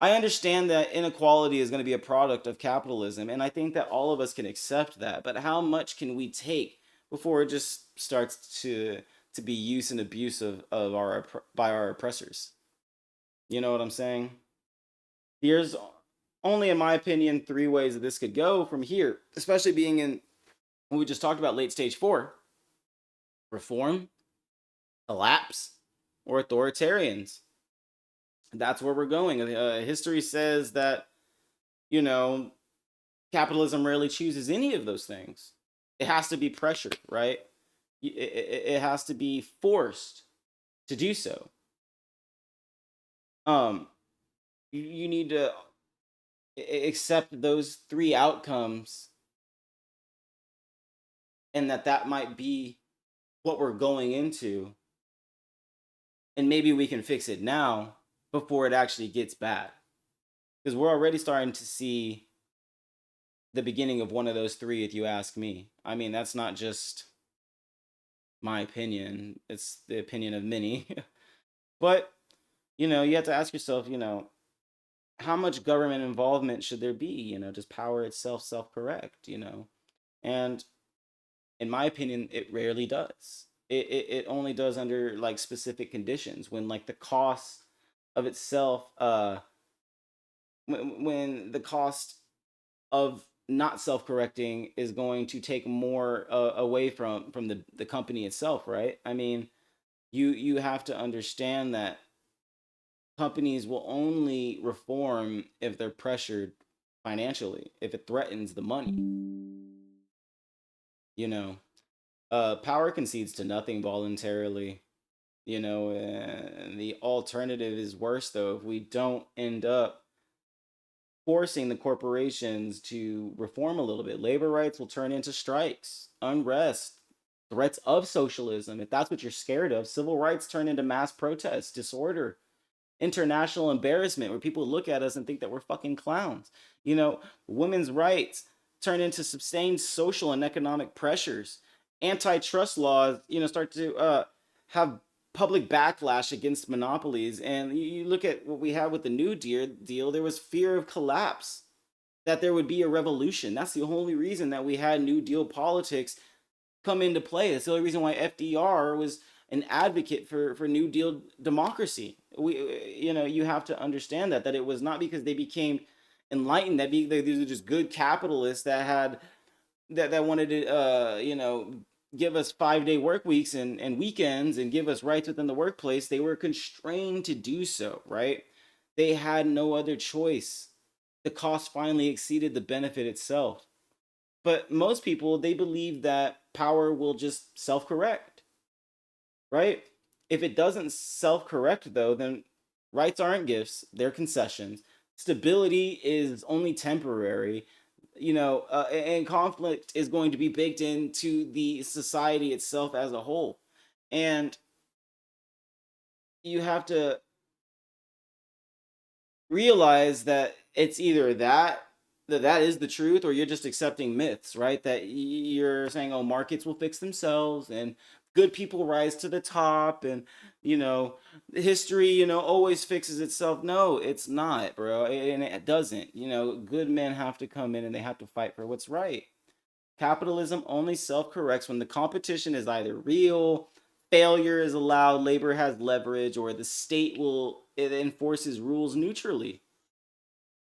I understand that inequality is going to be a product of capitalism, and I think that all of us can accept that. But how much can we take before it just starts to be use and abuse of by our oppressors? You know what I'm saying? There's only, in my opinion, three ways that this could go from here, especially being in what we just talked about, late stage four: reform, collapse, or authoritarians. That's where we're going. History says that, you know, capitalism rarely chooses any of those things. It has to be pressured, right? It has to be forced to do so. Um, you need to accept those three outcomes, and that might be what we're going into, and maybe we can fix it now before it actually gets bad, because we're already starting to see the beginning of one of those three, if you ask me. I mean, that's not just my opinion, it's the opinion of many. But you have to ask yourself, how much government involvement should there be? Does power itself self-correct? And in my opinion, it rarely does. It only does under like specific conditions, when like the costs of itself, when the cost of not self-correcting is going to take more away from the company itself, right? I mean, you have to understand that companies will only reform if they're pressured financially, if it threatens the money, you know. Power concedes to nothing voluntarily, you know, and the alternative is worse though if we don't end up forcing the corporations to reform a little bit. Labor rights will turn into strikes, unrest, threats of socialism. If that's what you're scared of, civil rights turn into mass protests, disorder, international embarrassment, where people look at us and think that we're fucking clowns. You know, women's rights turn into sustained social and economic pressures. Antitrust laws, you know, start to have public backlash against monopolies. And you look at what we had with the New Deal, there was fear of collapse, that there would be a revolution. That's the only reason that we had New Deal politics come into play. That's the only reason why FDR was an advocate for New Deal democracy. You know, you have to understand that it was not because they became enlightened, these are just good capitalists that had that wanted to you know, give us 5-day work weeks and weekends and give us rights within the workplace. They were constrained to do so, right? They had no other choice. The cost finally exceeded the benefit itself. But most people, they believe that power will just self-correct, right? If it doesn't self-correct though, then rights aren't gifts, they're concessions. Stability is only temporary, you know, and conflict is going to be baked into the society itself as a whole. And you have to realize that it's either that is the truth, or you're just accepting myths, right? That you're saying, oh, markets will fix themselves and good people rise to the top, and you know, history, you know, always fixes itself. No, it's not, bro, and it doesn't. You know, good men have to come in and they have to fight for what's right. Capitalism only self-corrects when the competition is either real, failure is allowed, labor has leverage, or the state will it enforces rules neutrally.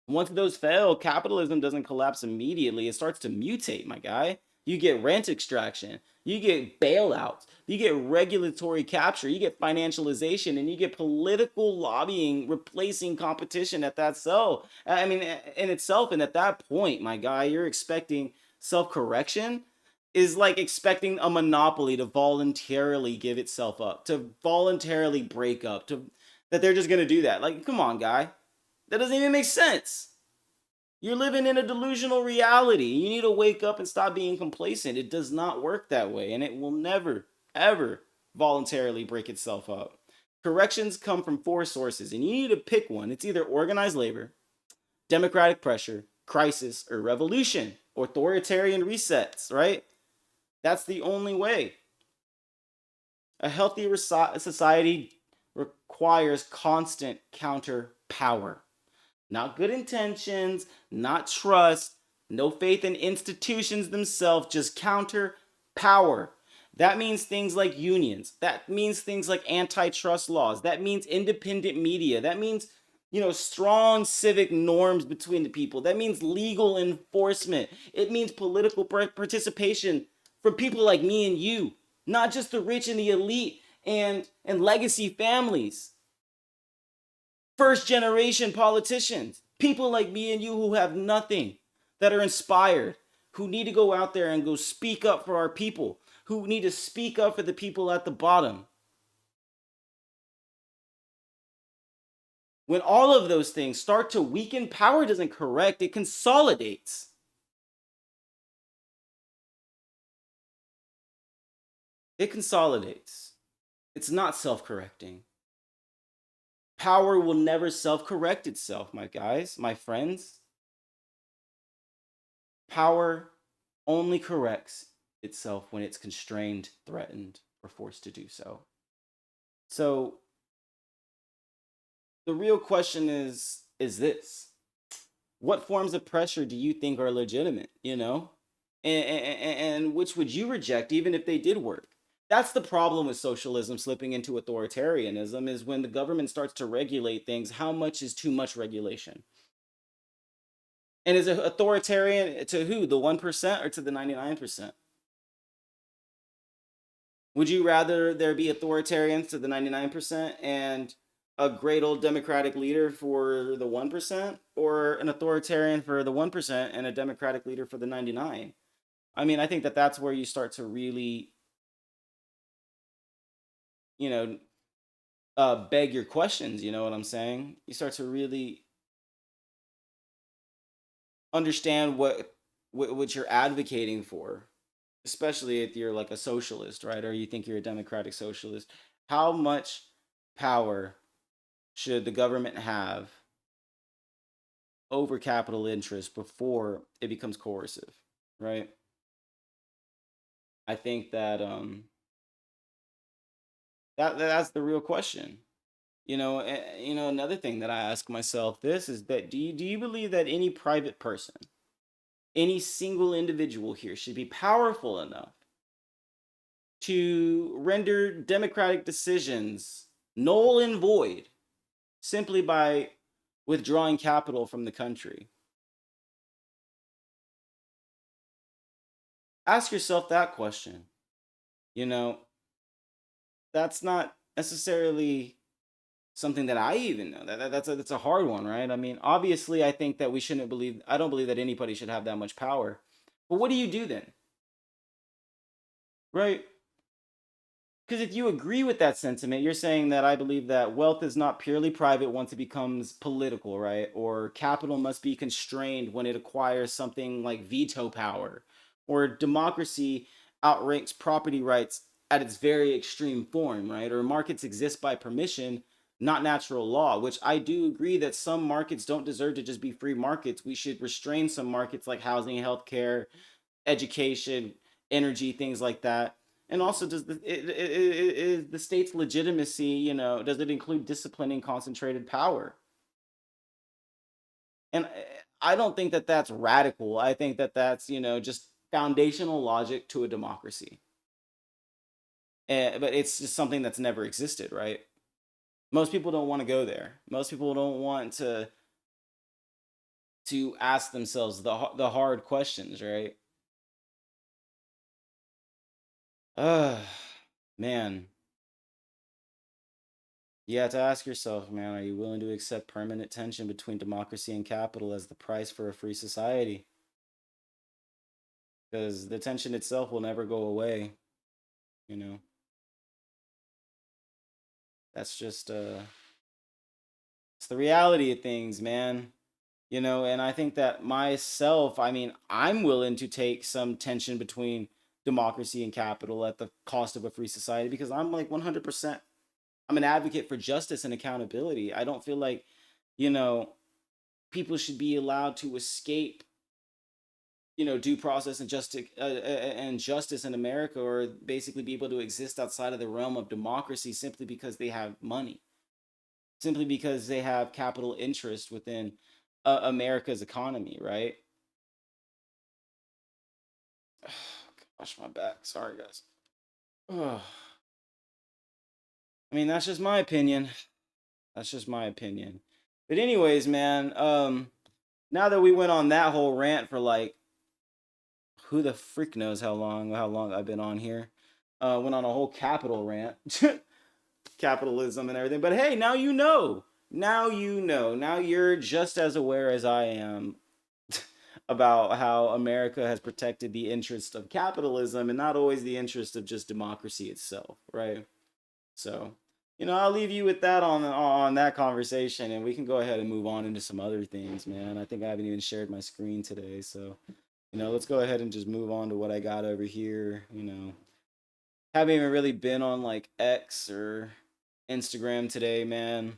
Once those fail, capitalism doesn't collapse immediately. It starts to mutate, my guy. You get rent extraction, you get bailouts, you get regulatory capture, you get financialization, and you get political lobbying replacing competition at that cell. I mean, in itself, and at that point, my guy, you're expecting self correction is like expecting a monopoly to voluntarily give itself up, to voluntarily break up, to that they're just gonna do that. Like, come on, guy. That doesn't even make sense. You're living in a delusional reality. You need to wake up and stop being complacent. It does not work that way, and it will never, ever voluntarily break itself up. Corrections come from four sources, and you need to pick one. It's either organized labor, democratic pressure, crisis, or revolution, authoritarian resets, right? That's the only way. A healthy society requires constant counter power. Not good intentions, not trust, no faith in institutions themselves, just counter power. That means things like unions. That means things like antitrust laws. That means independent media. That means, you know, strong civic norms between the people. That means legal enforcement. It means political participation from people like me and you, not just the rich and the elite and legacy families, first generation politicians, people like me and you who have nothing, that are inspired, who need to go out there and go speak up for our people, who need to speak up for the people at the bottom. When all of those things start to weaken, power doesn't correct, it consolidates. It consolidates. It's not self correcting. Power will never self correct itself, my guys, my friends. Power only corrects itself when it's constrained, threatened, or forced to do so. So the real question is this: what forms of pressure do you think are legitimate? You know, and which would you reject even if they did work? That's the problem with socialism slipping into authoritarianism is when the government starts to regulate things, how much is too much regulation? And is it authoritarian to who? The 1% or to the 99%? Would you rather there be authoritarians to the 99% and a great old democratic leader for the 1%, or an authoritarian for the 1% and a democratic leader for the 99? I mean, I think that that's where you start to really, you know, beg your questions, you know what I'm saying? You start to really understand what you're advocating for, especially if you're like a socialist, right? Or you think you're a democratic socialist. How much power should the government have over capital interest before it becomes coercive, right? I think that that's the real question. Another thing that I ask myself this is that do you believe that any private person, any single individual here should be powerful enough to render democratic decisions null and void simply by withdrawing capital from the country? Ask yourself that question. You know, that's not necessarily something that I even know. That's a hard one, right? I mean, obviously, I think that we shouldn't believe. I don't believe that anybody should have that much power. But what do you do then, right? Because if you agree with that sentiment, you're saying that I believe that wealth is not purely private once it becomes political, right? Or capital must be constrained when it acquires something like veto power, or democracy outranks property rights at its very extreme form, right? Or markets exist by permission, not natural law, which I do agree that some markets don't deserve to just be free markets. We should restrain some markets like housing, healthcare, education, energy, things like that. And also, is the state's legitimacy, does it include disciplining concentrated power? And I don't think that that's radical. I think that that's, just foundational logic to a democracy. But it's just something that's never existed, right? Most people don't want to go there. Most people don't want to ask themselves the hard questions, right? Man. You have to ask yourself, man, are you willing to accept permanent tension between democracy and capital as the price for a free society? Because the tension itself will never go away, you know. That's just it's the reality of things, man. And I think that myself, I mean, I'm willing to take some tension between democracy and capital at the cost of a free society because I'm like 100%, I'm an advocate for justice and accountability. I don't feel like, you know, people should be allowed to escape, due process and justice in America, or basically be able to exist outside of the realm of democracy simply because they have money, simply because they have capital interest within America's economy, right? Gosh, my back. Sorry, guys. Ugh. I mean, that's just my opinion. That's just my opinion. But anyways, man, now that we went on that whole rant for like who the freak knows how long I've been on here. Went on a whole capital rant, capitalism and everything. But hey, now you know. Now you know. Now you're just as aware as I am about how America has protected the interest of capitalism and not always the interest of just democracy itself, right? So, I'll leave you with that on that conversation, and we can go ahead and move on into some other things, man. I think I haven't even shared my screen today, so let's go ahead and just move on to what I got over here. Haven't even really been on like X or Instagram today, man.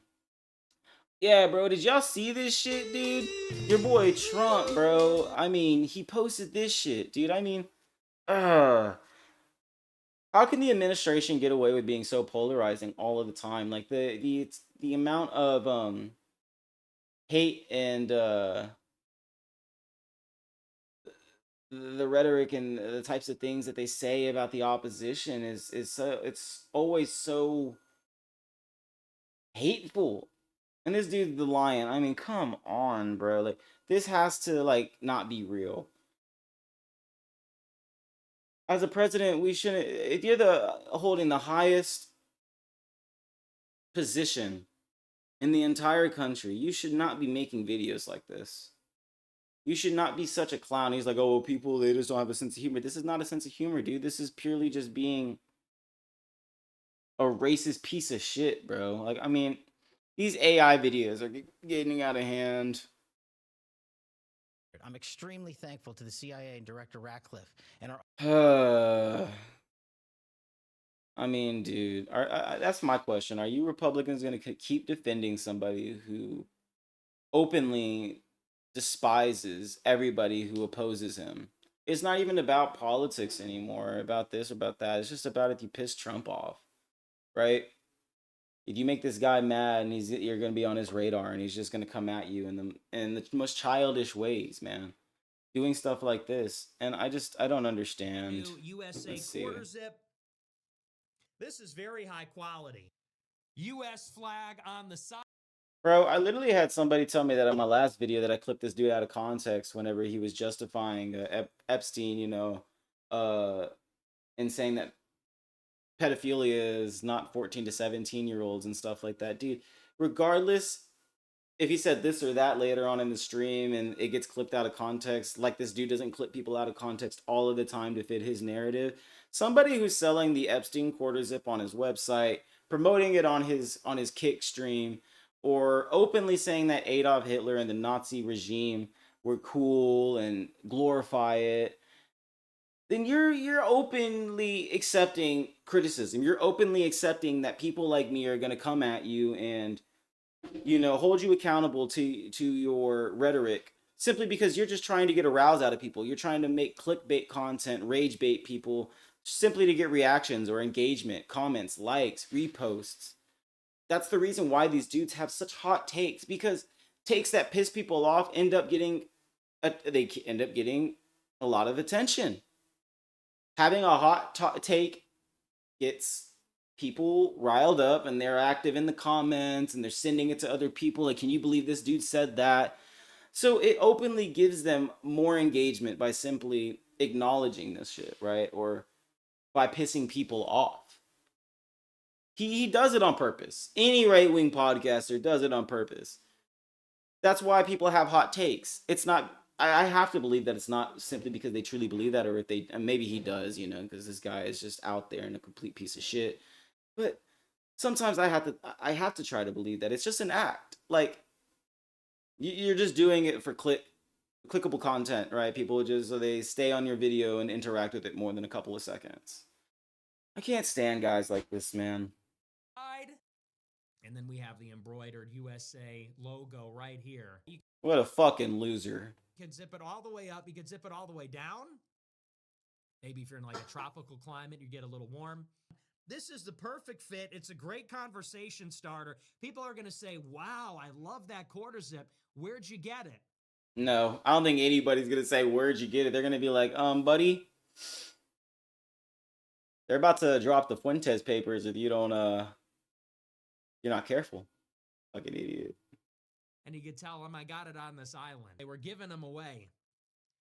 Yeah, bro, did y'all see this shit, dude? Your boy Trump, bro. I mean, he posted this shit, dude. I mean, uh, how can the administration get away with being so polarizing all of the time? Like the amount of hate and the rhetoric and the types of things that they say about the opposition is so, it's always so hateful. And this dude, the lion, I mean, come on, bro. Like, this has to, like, not be real. As a president, we shouldn't, if you're the holding the highest position in the entire country, you should not be making videos like this. You should not be such a clown. He's like, oh, well, people, they just don't have a sense of humor. This is not a sense of humor, dude. This is purely just being a racist piece of shit, bro. Like, I mean, these AI videos are getting out of hand. I'm extremely thankful to the CIA and Director Ratcliffe and our. I mean, dude, that's my question. Are you Republicans going to keep defending somebody who openly despises everybody who opposes him? It's not even about politics anymore, about this, about that. It's just about if you piss Trump off, right? If you make this guy mad and you're gonna be on his radar and he's just gonna come at you in the most childish ways, man. Doing stuff like this. And I don't understand. USA Let's see. quarter zip. This is very high quality. US flag on the side. Bro, I literally had somebody tell me that on my last video that I clipped this dude out of context whenever he was justifying Epstein, and saying that pedophilia is not 14 to 17-year-olds and stuff like that. Dude, regardless if he said this or that later on in the stream and it gets clipped out of context, like this dude doesn't clip people out of context all of the time to fit his narrative. Somebody who's selling the Epstein quarter zip on his website, promoting it on his Kick stream, or openly saying that Adolf Hitler and the Nazi regime were cool and glorify it, then you're openly accepting criticism. You're openly accepting that people like me are going to come at you and hold you accountable to your rhetoric simply because you're just trying to get a rouse out of people. You're trying to make clickbait content, rage bait people simply to get reactions or engagement, comments, likes, reposts. That's the reason why these dudes have such hot takes, because takes that piss people off end up getting a lot of attention. Having a hot take gets people riled up and they're active in the comments and they're sending it to other people like, can you believe this dude said that? So it openly gives them more engagement by simply acknowledging this shit, right? Or by pissing people off. He does it on purpose. Any right-wing podcaster does it on purpose. That's why people have hot takes. It's not, I have to believe that it's not simply because they truly believe that, or if they, and maybe he does, because this guy is just out there and a complete piece of shit. But sometimes I have to try to believe that it's just an act. Like, you're just doing it for clickable content, right? People just, so they stay on your video and interact with it more than a couple of seconds. I can't stand guys like this, man. And then we have the embroidered USA logo right here. What a fucking loser. You can zip it all the way up. You can zip it all the way down. Maybe if you're in like a tropical climate, you get a little warm. This is the perfect fit. It's a great conversation starter. People are going to say, wow, I love that quarter zip. Where'd you get it? No, I don't think anybody's going to say, where'd you get it? They're going to be like, buddy, they're about to drop the Fuentes papers if you don't, you're not careful. Fucking idiot. And you could tell them I got it on this island. They were giving them away.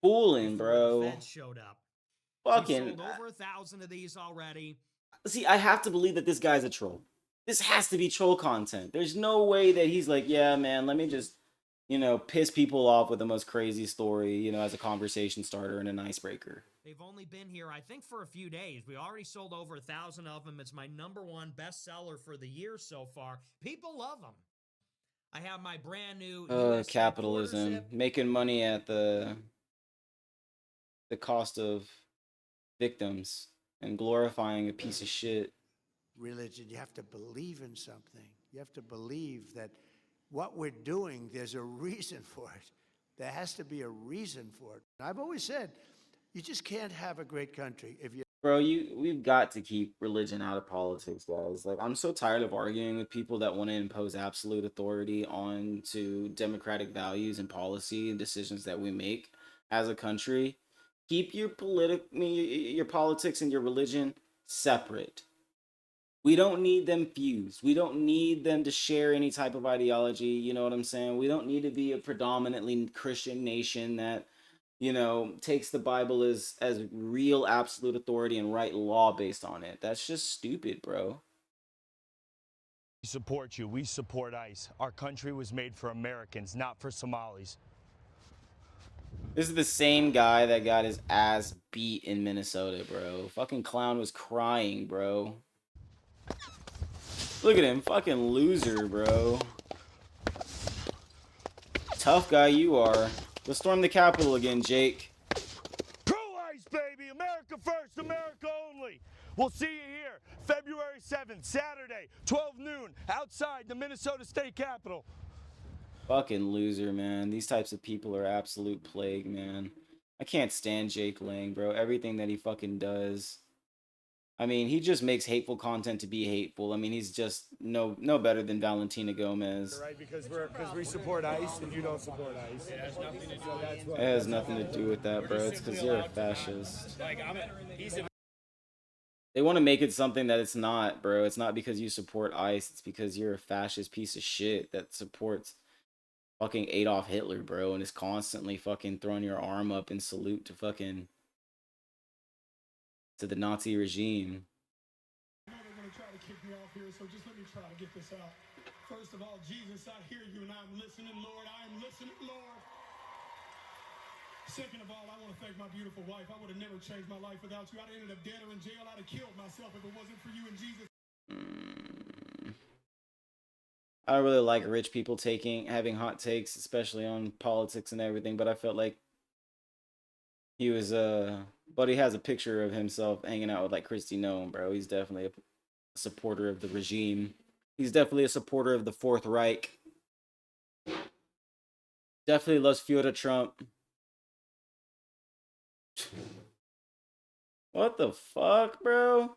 Fooling, bro. The feds showed up. Fucking. We sold over 1,000 of these already. See, I have to believe that this guy's a troll. This has to be troll content. There's no way that he's like, yeah, man, let me just, piss people off with the most crazy story, as a conversation starter and an icebreaker. They've only been here, I think, for a few days. We already sold over 1,000 of them. It's my #1 bestseller for the year so far. People love them. I have my brand new Capitalism, making money at the cost of victims and glorifying a piece of shit. Religion, you have to believe in something. You have to believe that what we're doing, there's a reason for it. There has to be a reason for it. I've always said, you just can't have a great country if you... Bro, we've got to keep religion out of politics, guys. Like, I'm so tired of arguing with people that want to impose absolute authority onto democratic values and policy and decisions that we make as a country. Keep your your politics and your religion separate. We don't need them fused. We don't need them to share any type of ideology. You know what I'm saying? We don't need to be a predominantly Christian nation that, takes the Bible as real absolute authority and write law based on it. That's just stupid, bro. We support you. We support ICE. Our country was made for Americans, not for Somalis. This is the same guy that got his ass beat in Minnesota, bro. Fucking clown was crying, bro. Look at him, fucking loser, bro. Tough guy you are. Let's storm the Capitol again, Jake. Pro-ICE, baby! America first, America only! We'll see you here, February 7th, Saturday, 12 noon, outside the Minnesota State Capitol. Fucking loser, man. These types of people are absolute plague, man. I can't stand Jake Lang, bro. Everything that he fucking does. I mean, he just makes hateful content to be hateful. I mean, he's just no better than Valentina Gomez. Right, because we support ICE and you don't support ICE. It has nothing to do with It has nothing to do with that, bro. It's because you're a fascist. They want to make it something that it's not, bro. It's not because you support ICE. It's because you're a fascist piece of shit that supports fucking Adolf Hitler, bro, and is constantly fucking throwing your arm up in salute to the Nazi regime. I know they're going to try to kick me off here, so just let me try to get this out. First of all, Jesus, I hear you and I'm listening, Lord. I am listening, Lord. Second of all, I want to thank my beautiful wife. I would have never changed my life without you. I'd have ended up dead or in jail. I'd have killed myself if it wasn't for you and Jesus. I don't really like rich people having hot takes, especially on politics and everything, but I felt like he was but he has a picture of himself hanging out with like Kristi Noem, bro. He's definitely a supporter of the regime. He's definitely a supporter of the Fourth Reich. Definitely loves Fyodor Trump. What the fuck, bro?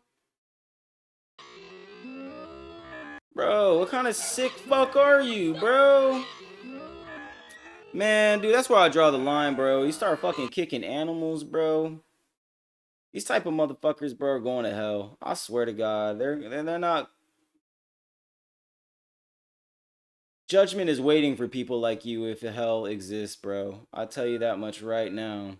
Bro, what kind of sick fuck are you, bro? Man, dude, that's where I draw the line, bro. You start fucking kicking animals, bro. These type of motherfuckers, bro, are going to hell. I swear to God, they're not. Judgment is waiting for people like you if hell exists, bro. I'll tell you that much right now.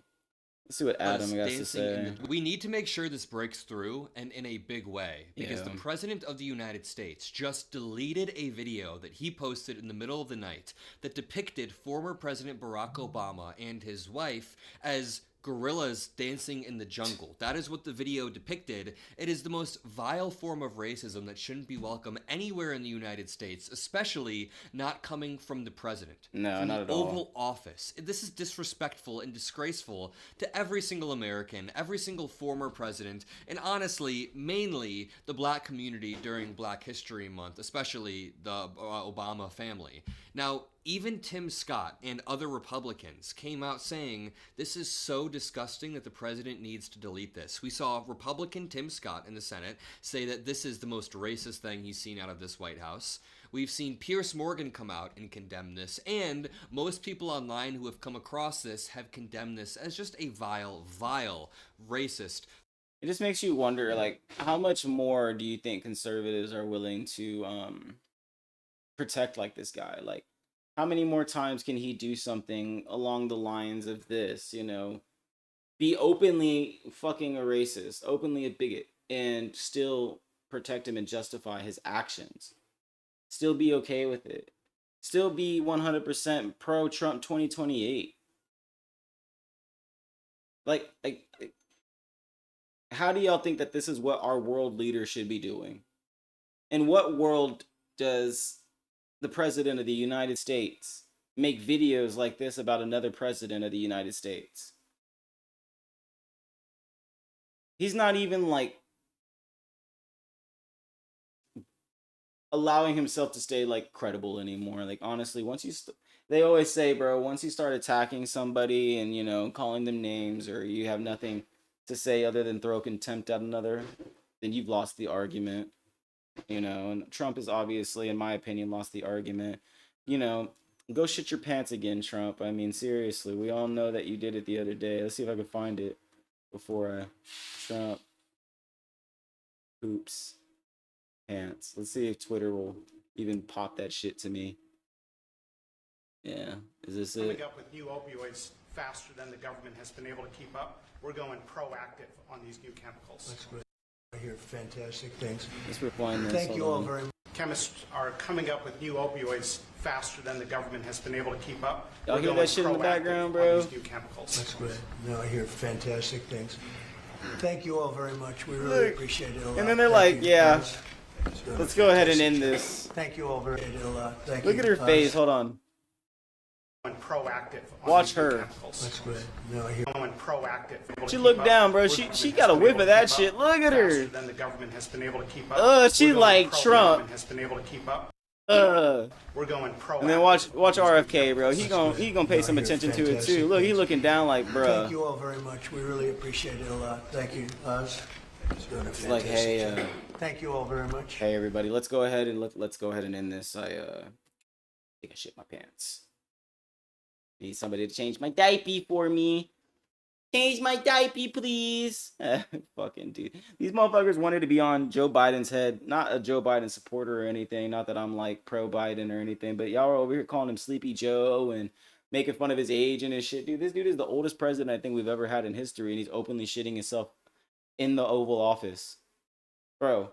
Let's see what Adam has to say. We need to make sure this breaks through, and in a big way, because the President of the United States just deleted a video that he posted in the middle of the night that depicted former President Barack Obama and his wife as gorillas dancing in the jungle. That is what the video depicted. It is the most vile form of racism that shouldn't be welcome anywhere in the United States, especially not coming from the president. No, from not the at all. Oval Office. This is disrespectful and disgraceful to every single American, every single former president, and honestly, mainly the black community during Black History Month, especially the Obama family. Now, even Tim Scott and other Republicans came out saying this is so disgusting that the president needs to delete this. We saw Republican Tim Scott in the Senate say that this is the most racist thing he's seen out of this White House. We've seen Piers Morgan come out and condemn this, and most people online who have come across this have condemned this as just a vile, racist. It just makes you wonder, like, how much more do you think conservatives are willing to protect like this guy? Like, how many more times can he do something along the lines of this, be openly fucking a racist, openly a bigot, and still protect him and justify his actions? Still be okay with it. Still be 100% pro-Trump 2028. Like, how do y'all think that this is what our world leaders should be doing? In what world does the president of the United States make videos like this about another president of the United States? He's not even like allowing himself to stay like credible anymore. Like, honestly, once you they always say, bro, once you start attacking somebody and calling them names, or you have nothing to say other than throw contempt at another, then you've lost the argument. And Trump is obviously, in my opinion, lost the argument. Go shit your pants again, Trump. I mean, seriously, we all know that you did it the other day. Let's see if I can find it. before Trump poops pants. Let's see if Twitter will even pop that shit to me. Yeah, is this Coming it? up with new opioids faster than the government has been able to keep up. We're going proactive on these new chemicals. That's great. I hear fantastic things. Let's rewind this. Thank you Hold all on. very much. Chemists are coming up with new opioids faster than the government has been able to keep up. Y'all We're hear going that shit in the proactive background, on bro? these new chemicals. That's great. No, I hear fantastic things. Thank you all very much. We really Look. appreciate it a lot. And then they're Thank like, you, yeah, guys. It's been a let's go ahead and fantastic end job. this. Thank you all very much. A lot. Thank Look you. at her face. Hold on. Going proactive on Watch these new her. chemicals. That's great. No, I hear. Going proactive. Able to She keep looked up. down, bro. We're She government has got a been whiff able of to that keep up shit. Look at her. faster than the government has been able to keep up. She We're going like Trump. Government has been able to keep up. We're going proactive. And then watch on these new RFK, bro. He chemicals. gonna pay No, some I hear attention to it fantastic too. Look, he things. looking down like, Thank bruh. you all very much. We really appreciate it a lot. Thank you, Oz. It's doing a It's like, hey, fantastic job. Thank you all very much. hey everybody, let's go ahead and let's go ahead and end this. I think I shit my pants. Need somebody to change my diaper for me. Change my diaper, please. Fucking dude. These motherfuckers wanted to be on Joe Biden's head. Not a Joe Biden supporter or anything. Not that I'm like pro Biden or anything. But y'all are over here calling him Sleepy Joe and making fun of his age and his shit. Dude, this dude is the oldest president I think we've ever had in history. And he's openly shitting himself in the Oval Office. Bro,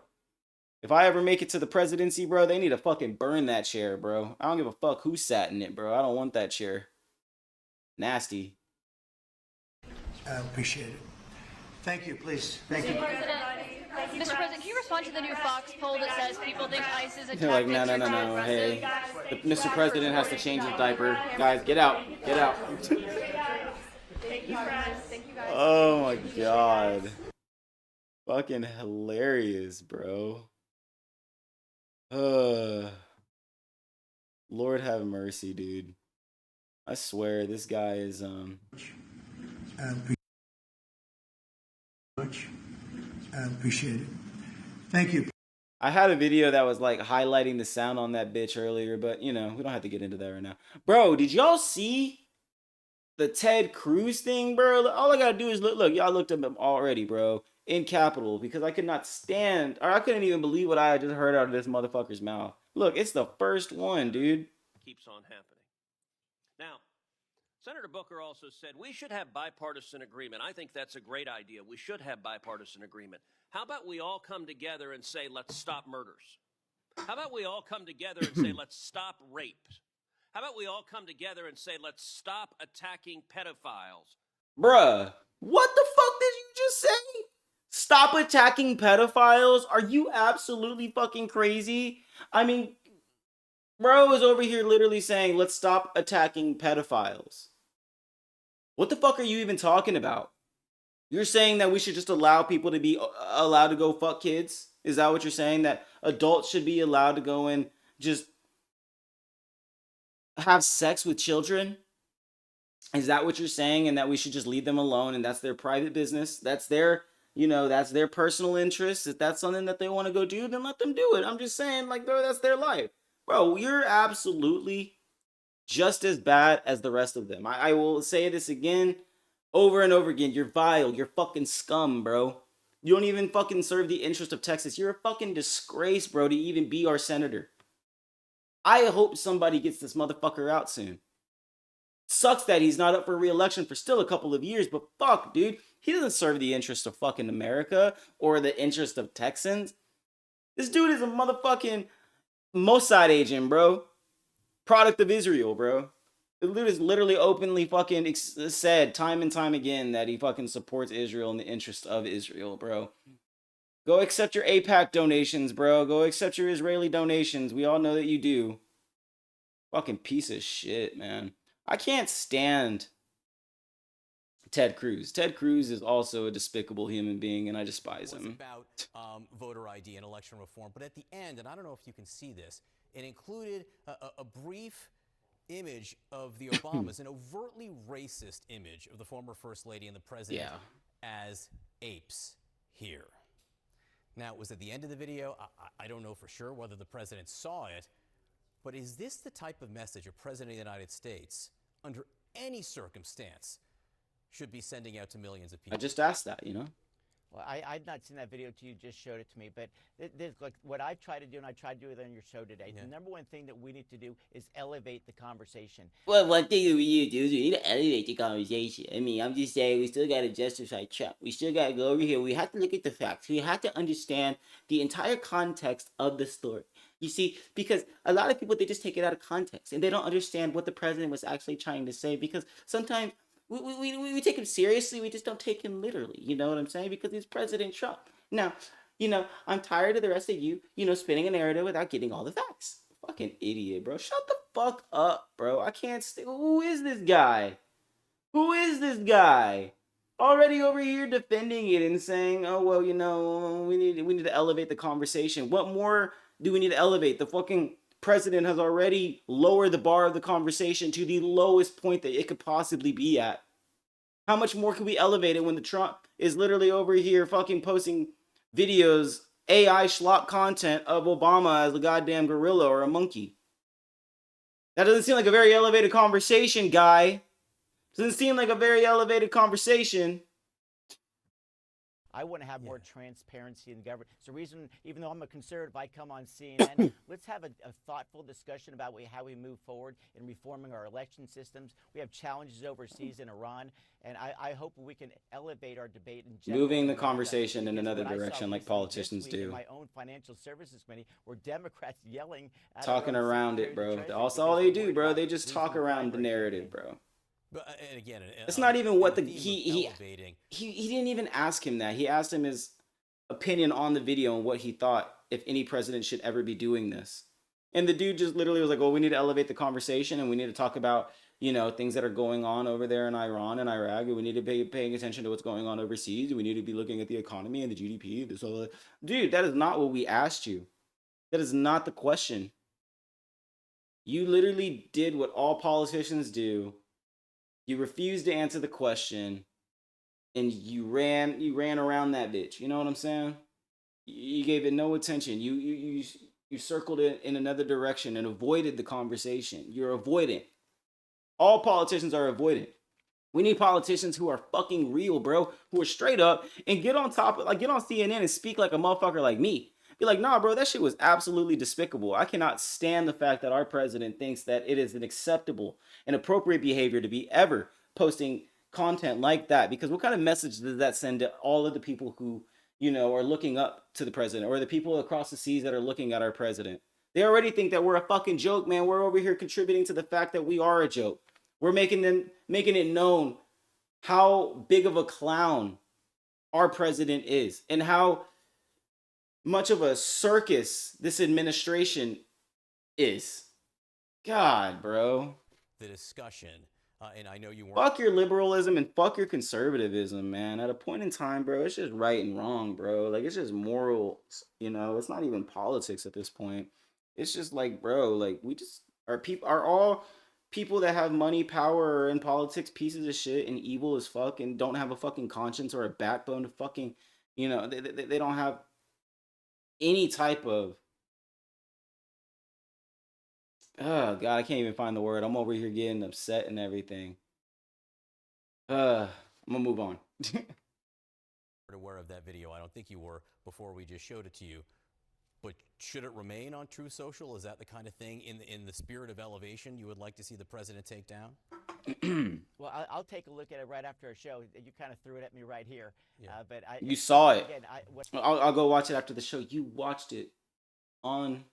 if I ever make it to the presidency, bro, they need to fucking burn that chair, bro. I don't give a fuck who sat in it, bro. I don't want that chair. Nasty. I appreciate it. Thank you, please. Thank you. Mr. President, can you respond to the new Fox poll that says people think ICE is a They're like, no, hey, Mr. President has to change his diaper. Guys, get out, get out. Thank you, guys. Thank you, guys. Oh my god. Fucking hilarious, bro. Lord have mercy, dude. I swear, this guy is, I appreciate it. Thank you. I had a video that was like highlighting the sound on that bitch earlier, but you know, we don't have to get into that right now. Bro, did y'all see the Ted Cruz thing, bro? All I gotta do is look, y'all looked at him already, bro, in Capitol, because I could not stand, or I couldn't even believe what I just heard out of this motherfucker's mouth. Look, it's the first one, dude. Keeps on happening. Now, Senator Booker also said we should have bipartisan agreement. I think that's a great idea. We should have bipartisan agreement. How about we all come together and say, let's stop murders? How about we all come together and say, let's stop rape? How about we all come together and say, let's stop attacking pedophiles? Bruh, what the fuck did you just say? Stop attacking pedophiles? Are you absolutely fucking crazy? I mean, bro is over here literally saying, let's stop attacking pedophiles. What the fuck are you even talking about? You're saying that we should just allow people to be allowed to go fuck kids? Is that what you're saying? That adults should be allowed to go and just have sex with children? Is that what you're saying? And that we should just leave them alone and that's their private business? That's their, you know, that's their personal interest. If that's something that they want to go do, then let them do it. I'm just saying, like, bro, that's their life. Bro, you're absolutely just as bad as the rest of them. I will say this again, over and over again. You're vile. You're fucking scum, bro. You don't even fucking serve the interest of Texas. You're a fucking disgrace, bro, to even be our senator. I hope somebody gets this motherfucker out soon. Sucks that he's not up for re-election for still a couple of years, but fuck, dude. He doesn't serve the interest of fucking America or the interest of Texans. This dude is a motherfucking Mossad agent, bro. Product of Israel, bro. The dude is literally openly fucking said time and time again that he fucking supports Israel in the interest of Israel, bro. Go accept your AIPAC donations, bro. Go accept your Israeli donations. We all know that you do. Fucking piece of shit, man. I can't stand Ted Cruz. Ted Cruz is also a despicable human being, and I despise him. About voter ID and election reform, but at the end, and I don't know if you can see this, it included a brief image of the Obamas, an overtly racist image of the former First Lady and the President as apes here. Now, it was at the end of the video. I don't know for sure whether the President saw it, but is this the type of message a President of the United States, under any circumstance, should be sending out to millions of I people. just asked that, you know? Well, I've not seen that video till you just showed it to me, but like what I've tried to do, and I tried to do it on your show today, the number one thing that we need to do is elevate the conversation. Well, one thing that we need to do is we need to elevate the conversation. I mean, I'm just saying we still got to justify Trump. We still got to go over here. We have to look at the facts. We have to understand the entire context of the story. You see, because a lot of people, they just take it out of context and they don't understand what the president was actually trying to say, because sometimes we take him seriously. We just don't take him literally. You know what I'm saying? Because he's President Trump. Now, I'm tired of the rest of you, spinning a narrative without getting all the facts. Fucking idiot, bro. Shut the fuck up, bro. I can't stay. Who is this guy? Who is this guy? Already over here defending it and saying, oh, well, we need to elevate the conversation. What more do we need to elevate? The fucking president has already lowered the bar of the conversation to the lowest point that it could possibly be at. How much more can we elevate it when the Trump is literally over here fucking posting videos, AI schlock content of Obama as a goddamn gorilla or a monkey? That doesn't seem like a very elevated conversation, guy. Doesn't seem like a very elevated conversation. I want to have more transparency in government. It's the reason, even though I'm a conservative, I come on CNN. Let's have a thoughtful discussion about how we move forward in reforming our election systems. We have challenges overseas in Iran, and I hope we can elevate our debate in general. Moving the conversation in another direction like politicians do. In my own financial services committee, where Democrats yelling at talking around it, bro. That's all they do, bro. They just talk around the narrative, bro. But, and again, it's not even what he didn't even ask him that. He asked him his opinion on the video and what he thought if any president should ever be doing this. And the dude just literally was like, "Oh, we need to elevate the conversation and we need to talk about, things that are going on over there in Iran and Iraq, and we need to be paying attention to what's going on overseas. We need to be looking at the economy and the GDP, this all that." Dude, that is not what we asked you. That is not the question. You literally did what all politicians do. You refused to answer the question, and you ran around that bitch. You know what I'm saying? You gave it no attention. You circled it in another direction and avoided the conversation. You're avoidant. All politicians are avoidant. We need politicians who are fucking real, bro, who are straight up and get on CNN and speak like a motherfucker like me. Be like, nah, bro, that shit was absolutely despicable. I cannot stand the fact that our president thinks that it is an acceptable and appropriate behavior to be ever posting content like that. Because what kind of message does that send to all of the people who, are looking up to the president, or the people across the seas that are looking at our president? They already think that we're a fucking joke, man. We're over here contributing to the fact that we are a joke. We're making it known how big of a clown our president is and how much of a circus this administration is. God, bro. The discussion, and I know you weren't. Fuck your liberalism and fuck your conservatism, man. At a point in time, bro, it's just right and wrong, bro. Like, it's just moral, it's not even politics at this point. It's just like, bro, like, are all people that have money, power, or in politics pieces of shit and evil as fuck and don't have a fucking conscience or a backbone to fucking, they don't have any type of, oh god, I can't even find the word. I'm over here getting upset and everything. I'm gonna move on. Aware of that video. I don't think you were before we just showed it to you. But should it remain on True Social? Is that the kind of thing in the spirit of elevation you would like to see the president take down? Well, I'll take a look at it right after our show. You kind of threw it at me right here. Yeah. But you saw it. Again, I'll go watch it after the show. You watched it on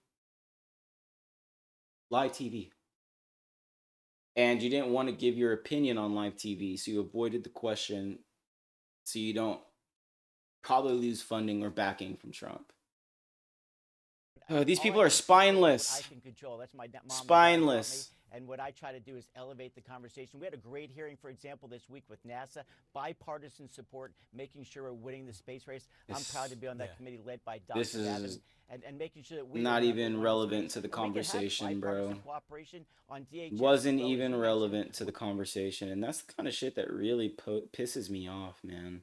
live TV. And you didn't want to give your opinion on live TV, so you avoided the question so you don't probably lose funding or backing from Trump. These people are spineless. I can control. That's my mom. Spineless. And what I try to do is elevate the conversation. We had a great hearing, for example, this week with NASA. Bipartisan support, making sure we're winning the space race. I'm proud to be on that committee led by Dr. This is and making sure that we not even relevant to the conversation, bro. Wasn't even relevant to the conversation. And that's the kind of shit that really pisses me off, man.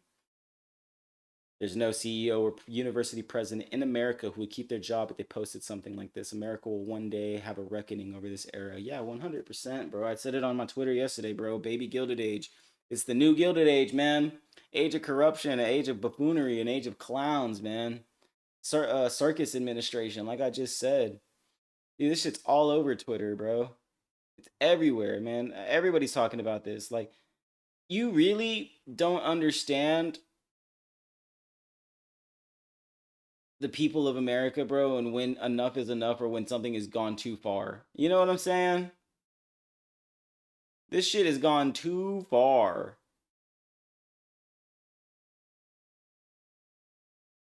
There's no CEO or university president in America who would keep their job if they posted something like this. America will one day have a reckoning over this era. Yeah, 100%, bro. I said it on my Twitter yesterday, bro. Baby Gilded Age. It's the new Gilded Age, man. Age of corruption, an age of buffoonery, an age of clowns, man. Circus administration, like I just said. Dude, this shit's all over Twitter, bro. It's everywhere, man. Everybody's talking about this. Like, you really don't understand the people of America, bro, and when enough is enough or when something has gone too far. You know what I'm saying? This shit has gone too far.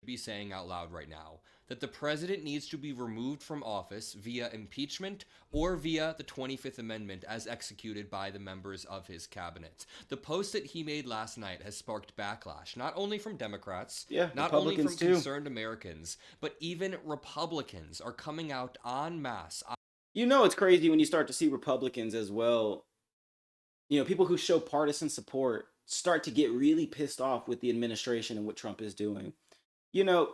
Be saying out loud right now that the president needs to be removed from office via impeachment or via the 25th Amendment as executed by the members of his cabinet. The post that he made last night has sparked backlash, not only from Democrats, not only from concerned Americans, but even Republicans are coming out en masse. You know, it's crazy when you start to see Republicans as well, you know, people who show partisan support start to get really pissed off with the administration and what Trump is doing. You know,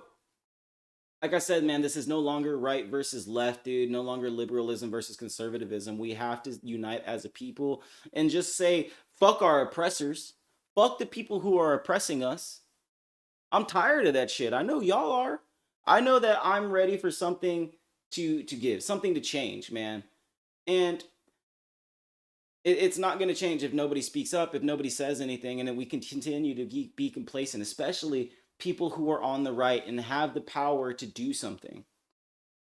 like I said, man, this is no longer right versus left, dude. No longer liberalism versus conservatism. We have to unite as a people and just say, fuck our oppressors. Fuck the people who are oppressing us. I'm tired of that shit. I know y'all are. I know that I'm ready for something to give, something to change, man. And it's not going to change if nobody speaks up, if nobody says anything, and then we can continue to be complacent, especially people who are on the right and have the power to do something.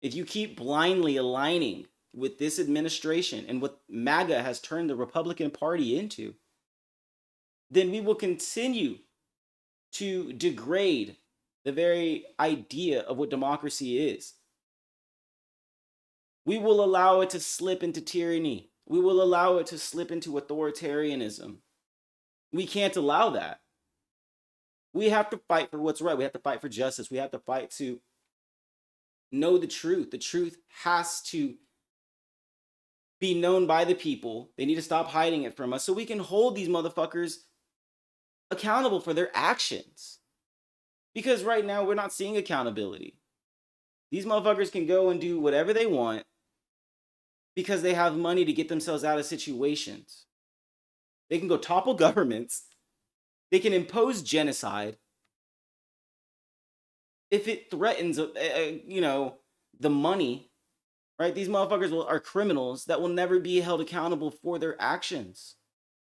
If you keep blindly aligning with this administration and what MAGA has turned the Republican Party into, then we will continue to degrade the very idea of what democracy is. We will allow it to slip into tyranny. We will allow it to slip into authoritarianism. We can't allow that. We have to fight for what's right. We have to fight for justice. We have to fight to know the truth. The truth has to be known by the people. They need to stop hiding it from us so we can hold these motherfuckers accountable for their actions. Because right now we're not seeing accountability. These motherfuckers can go and do whatever they want because they have money to get themselves out of situations. They can go topple governments. They can impose genocide if it threatens, you know, the money, right? These motherfuckers are criminals that will never be held accountable for their actions.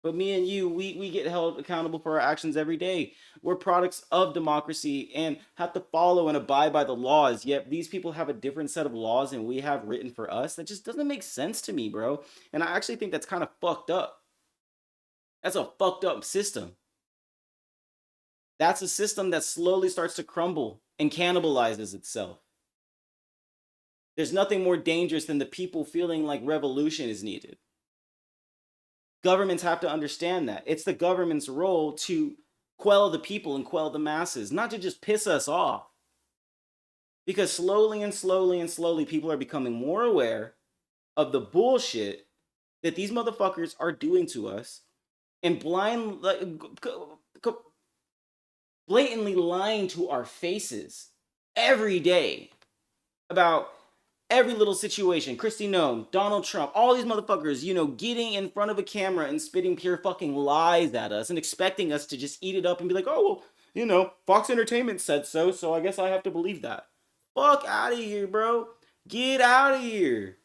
But me and you, we get held accountable for our actions every day. We're products of democracy and have to follow and abide by the laws. Yet these people have a different set of laws than we have written for us. That just doesn't make sense to me, bro. And I actually think that's kind of fucked up. That's a fucked up system. That's a system that slowly starts to crumble and cannibalizes itself. There's nothing more dangerous than the people feeling like revolution is needed. Governments have to understand that. It's the government's role to quell the people and quell the masses, not to just piss us off. Because slowly and slowly and slowly, people are becoming more aware of the bullshit that these motherfuckers are doing to us and blatantly lying to our faces every day about every little situation. Kristi Noem, Donald Trump, all these motherfuckers, you know, getting in front of a camera and spitting pure fucking lies at us and expecting us to just eat it up and be like, oh, well, you know, Fox Entertainment said so, so I guess I have to believe that. Fuck out of here, bro. Get out of here.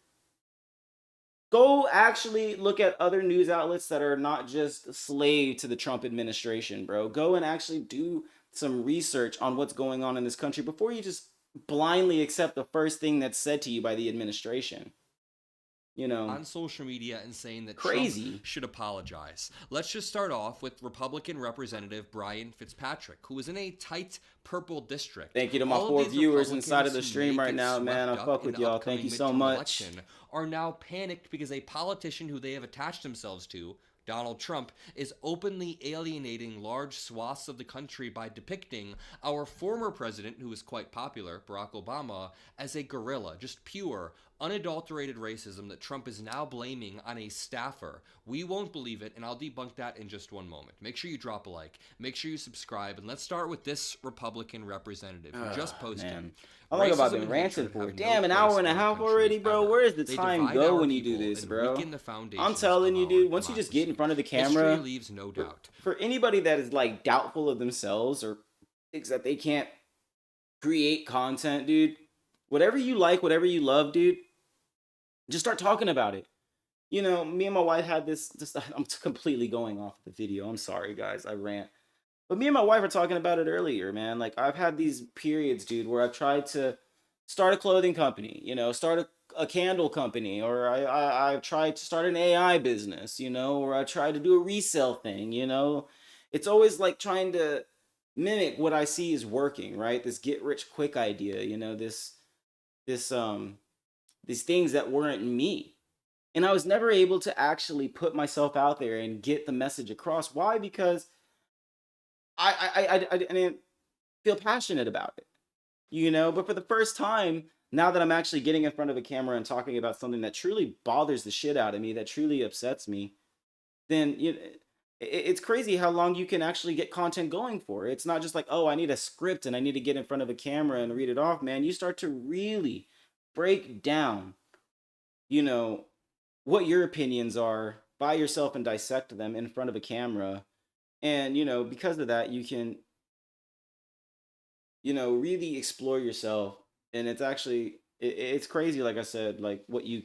Go actually look at other news outlets that are not just slave to the Trump administration, bro. Go and actually do some research on what's going on in this country before you just blindly accept the first thing that's said to you by the administration. You know, on social media and saying that crazy. Trump should apologize. Let's just start off with Republican Representative Brian Fitzpatrick, who is in a tight purple district. Thank you to my 4 viewers inside of the stream right now, man. I fuck with y'all. Thank you so much. Are now panicked because a politician who they have attached themselves to, Donald Trump, is openly alienating large swaths of the country by depicting our former president, who is quite popular, Barack Obama, as a gorilla, just pure, unadulterated racism that Trump is now blaming on a staffer. We won't believe it, and I'll debunk that in just one moment. Make sure you drop a like, make sure you subscribe, and let's start with this Republican representative who just posted. Man. How long have I been ranting for? Damn, an hour and a half already, bro. Where does the time go when you do this, bro? I'm telling you, dude, once you just get in front of the camera, history leaves no doubt. For anybody that is like doubtful of themselves or thinks that they can't create content, dude, whatever you like, whatever you love, dude, just start talking about it. You know, me and my wife had this, I'm completely going off the video. I'm sorry, guys, I rant. But me and my wife were talking about it earlier, man. Like, I've had these periods, dude, where I've tried to start a clothing company, you know, start a candle company, or I've tried to start an AI business, you know, or I tried to do a resale thing, you know. It's always like trying to mimic what I see is working, right? This get rich quick idea, you know, these things that weren't me. And I was never able to actually put myself out there and get the message across. Why? Because I didn't feel passionate about it, you know. But for the first time, now that I'm actually getting in front of a camera and talking about something that truly bothers the shit out of me, that truly upsets me, then it's crazy how long you can actually get content going for. It's not just like, oh, I need a script and I need to get in front of a camera and read it off, man. You start to really break down, you know, what your opinions are by yourself and dissect them in front of a camera. And, you know, because of that, you can, you know, really explore yourself. And it's actually, it's crazy, like I said, like what you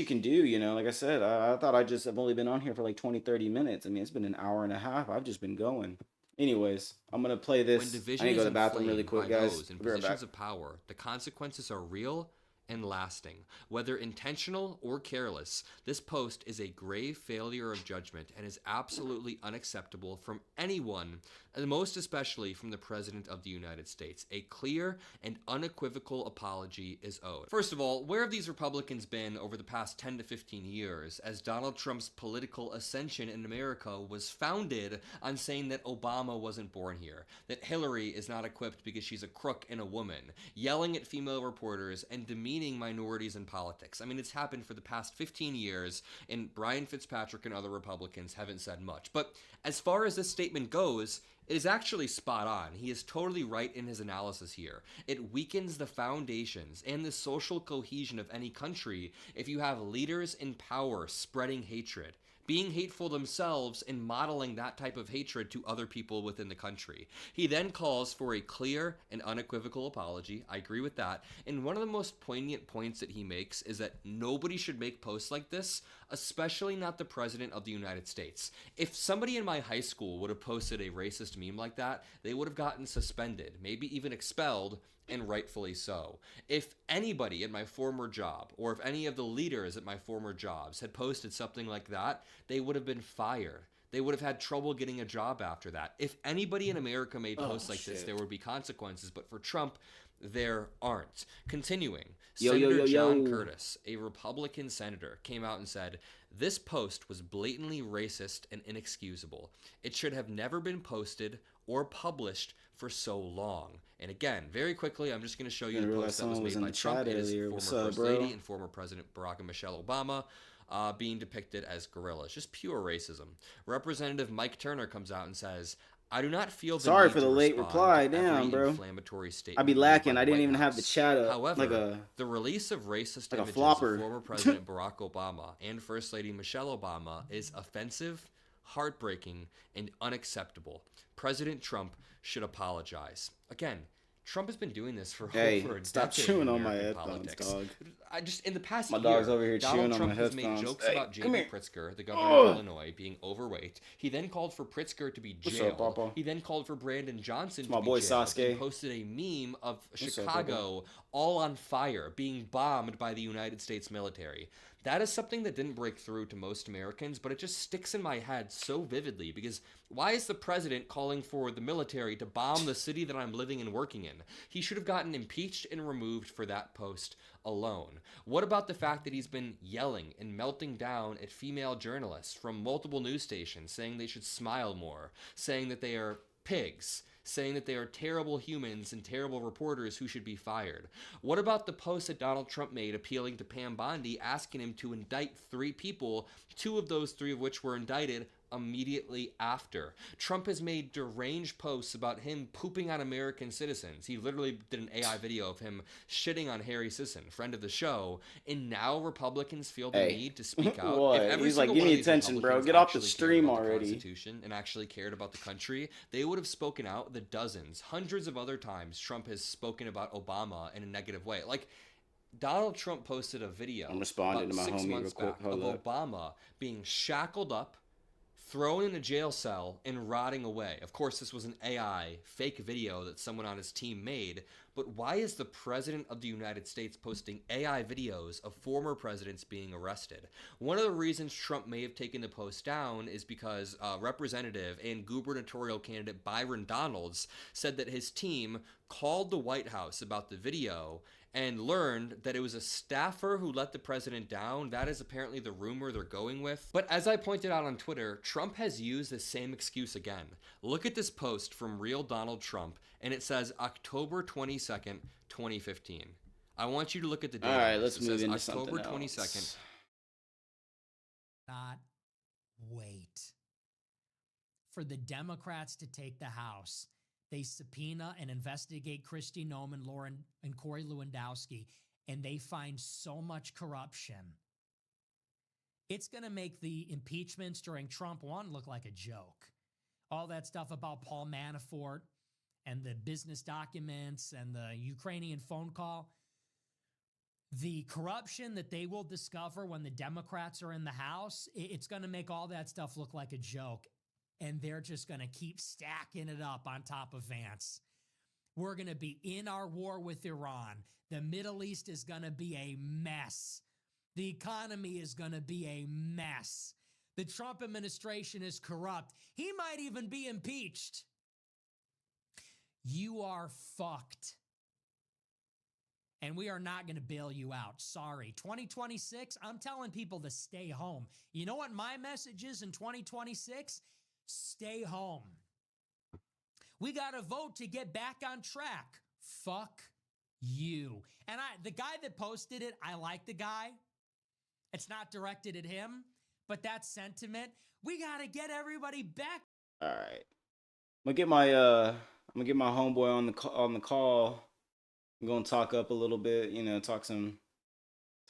can do, you know. Like I said, I thought I just have only been on here for like 20, 30 minutes. I mean, it's been an hour and a half. I've just been going. Anyways, I'm going to play When this. division I need to go is to the bathroom really inflamed quick, by guys. those in I'll be right positions back. of power, the consequences are real and lasting. Whether intentional or careless, this post is a grave failure of judgment and is absolutely unacceptable from anyone, and most especially from the President of the United States. A clear and unequivocal apology is owed. First of all, where have these Republicans been over the past 10 to 15 years, as Donald Trump's political ascension in America was founded on saying that Obama wasn't born here, that Hillary is not equipped because she's a crook and a woman, yelling at female reporters and demeaning minorities in politics? I mean, it's happened for the past 15 years, and Brian Fitzpatrick and other Republicans haven't said much. But as far as this statement goes, it is actually spot on. He is totally right in his analysis here. It weakens the foundations and the social cohesion of any country if you have leaders in power spreading hatred, being hateful themselves and modeling that type of hatred to other people within the country. He then calls for a clear and unequivocal apology. I agree with that. And one of the most poignant points that he makes is that nobody should make posts like this, especially not the President of the United States. If somebody in my high school would have posted a racist meme like that, they would have gotten suspended, maybe even expelled, and rightfully so. If anybody at my former job, or if any of the leaders at my former jobs had posted something like that, they would have been fired. They would have had trouble getting a job after that. If anybody in America made posts like this, there would be consequences, but for Trump, there aren't. Continuing, Senator John Curtis, a Republican senator, came out and said, "This post was blatantly racist and inexcusable. It should have never been posted or published for so long." And again, very quickly, I'm just going to show you the post that was made by Trump. It is former First Lady and former President Barack and Michelle Obama being depicted as gorillas. Just pure racism. Representative Mike Turner comes out and says, "I do not feel the Sorry need for the to late respond reply. to every Damn, bro. inflammatory statement I'd be made by lacking. the I didn't White even have the House. chat up. However, the release of racist like a images flopper. of former President Barack Obama and First Lady Michelle Obama is offensive, heartbreaking, and unacceptable. President Trump should apologize." Again, Trump has been doing this for over a decade. Stop chewing on my American headphones, politics. dog. In the past My year, dog's over here Donald chewing on Trump my has made headphones. jokes Hey, about come J.B. here. Pritzker, the governor of Illinois, being overweight. He then called for Pritzker to be What's up, jailed. Papa? He then called for Brandon Johnson My to be boy jailed. Sasuke. And posted a meme of What's up, Chicago all on fire, being bombed by the United States military. That is something that didn't break through to most Americans, but it just sticks in my head so vividly, because why is the president calling for the military to bomb the city that I'm living and working in? He should have gotten impeached and removed for that post alone. What about the fact that he's been yelling and melting down at female journalists from multiple news stations, saying they should smile more, saying that they are pigs, saying that they are terrible humans and terrible reporters who should be fired. What about the post that Donald Trump made appealing to Pam Bondi, asking him to indict 3 people, 2 of those 3 of which were indicted immediately after? Trump has made deranged posts about him pooping on American citizens. He literally did an AI video of him shitting on Harry Sisson, friend of the show, and now Republicans feel the need to speak out. What? If every He's like, single give one me of these attention, bro. Republicans Get off the actually cared stream about the already. Constitution and actually cared about the country, they would have spoken out the dozens, hundreds of other times Trump has spoken about Obama in a negative way. Like, Donald Trump posted a video I'm responding about to my 6 homie real months quick. back of Hold up. Obama being shackled up, thrown in a jail cell, and rotting away. Of course, this was an AI fake video that someone on his team made, but why is the President of the United States posting AI videos of former presidents being arrested? One of the reasons Trump may have taken the post down is because Representative and gubernatorial candidate Byron Donalds said that his team called the White House about the video and learned that it was a staffer who let the president down. That is apparently the rumor they're going with. But as I pointed out on Twitter, Trump has used the same excuse again. Look at this post from real Donald Trump, and it says October 22nd, 2015. I want you to look at the date. All right, let's it move says into October something 22nd. else. Not wait for the Democrats to take the House. They subpoena and investigate Kristi Noem, Lauren, and Corey Lewandowski, and they find so much corruption. It's going to make the impeachments during Trump 1 look like a joke. All that stuff about Paul Manafort and the business documents and the Ukrainian phone call. The corruption that they will discover when the Democrats are in the House, it's going to make all that stuff look like a joke. And they're just going to keep stacking it up on top of Vance. We're going to be in our war with Iran. The Middle East is going to be a mess. The economy is going to be a mess. The Trump administration is corrupt. He might even be impeached. You are fucked. And we are not going to bail you out. Sorry. 2026, I'm telling people to stay home. You know what my message is in 2026? Stay home. We got to vote to get back on track. Fuck you. And the guy that posted it, I like the guy. It's not directed at him, but that sentiment, we got to get everybody back. All right. I'm gonna get my homeboy on the call. I'm gonna talk up a little bit, talk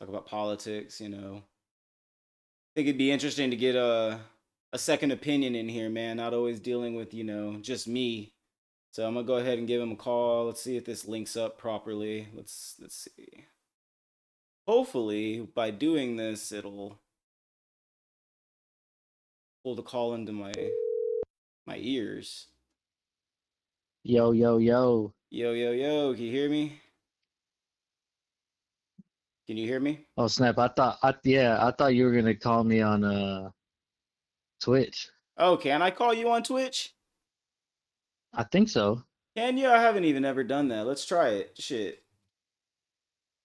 about politics, I think it'd be interesting to get a second opinion in here, man, not always dealing with, just me. So I'm gonna go ahead and give him a call. Let's see if this links up properly. Let's see. Hopefully, by doing this, it'll pull the call into my ears. Yo, yo, yo. Yo, yo, yo, can you hear me? Can you hear me? Oh snap! I thought you were gonna call me on Twitch. Oh, can I call you on Twitch? I think so. Can you? I haven't even ever done that. Let's try it. Shit.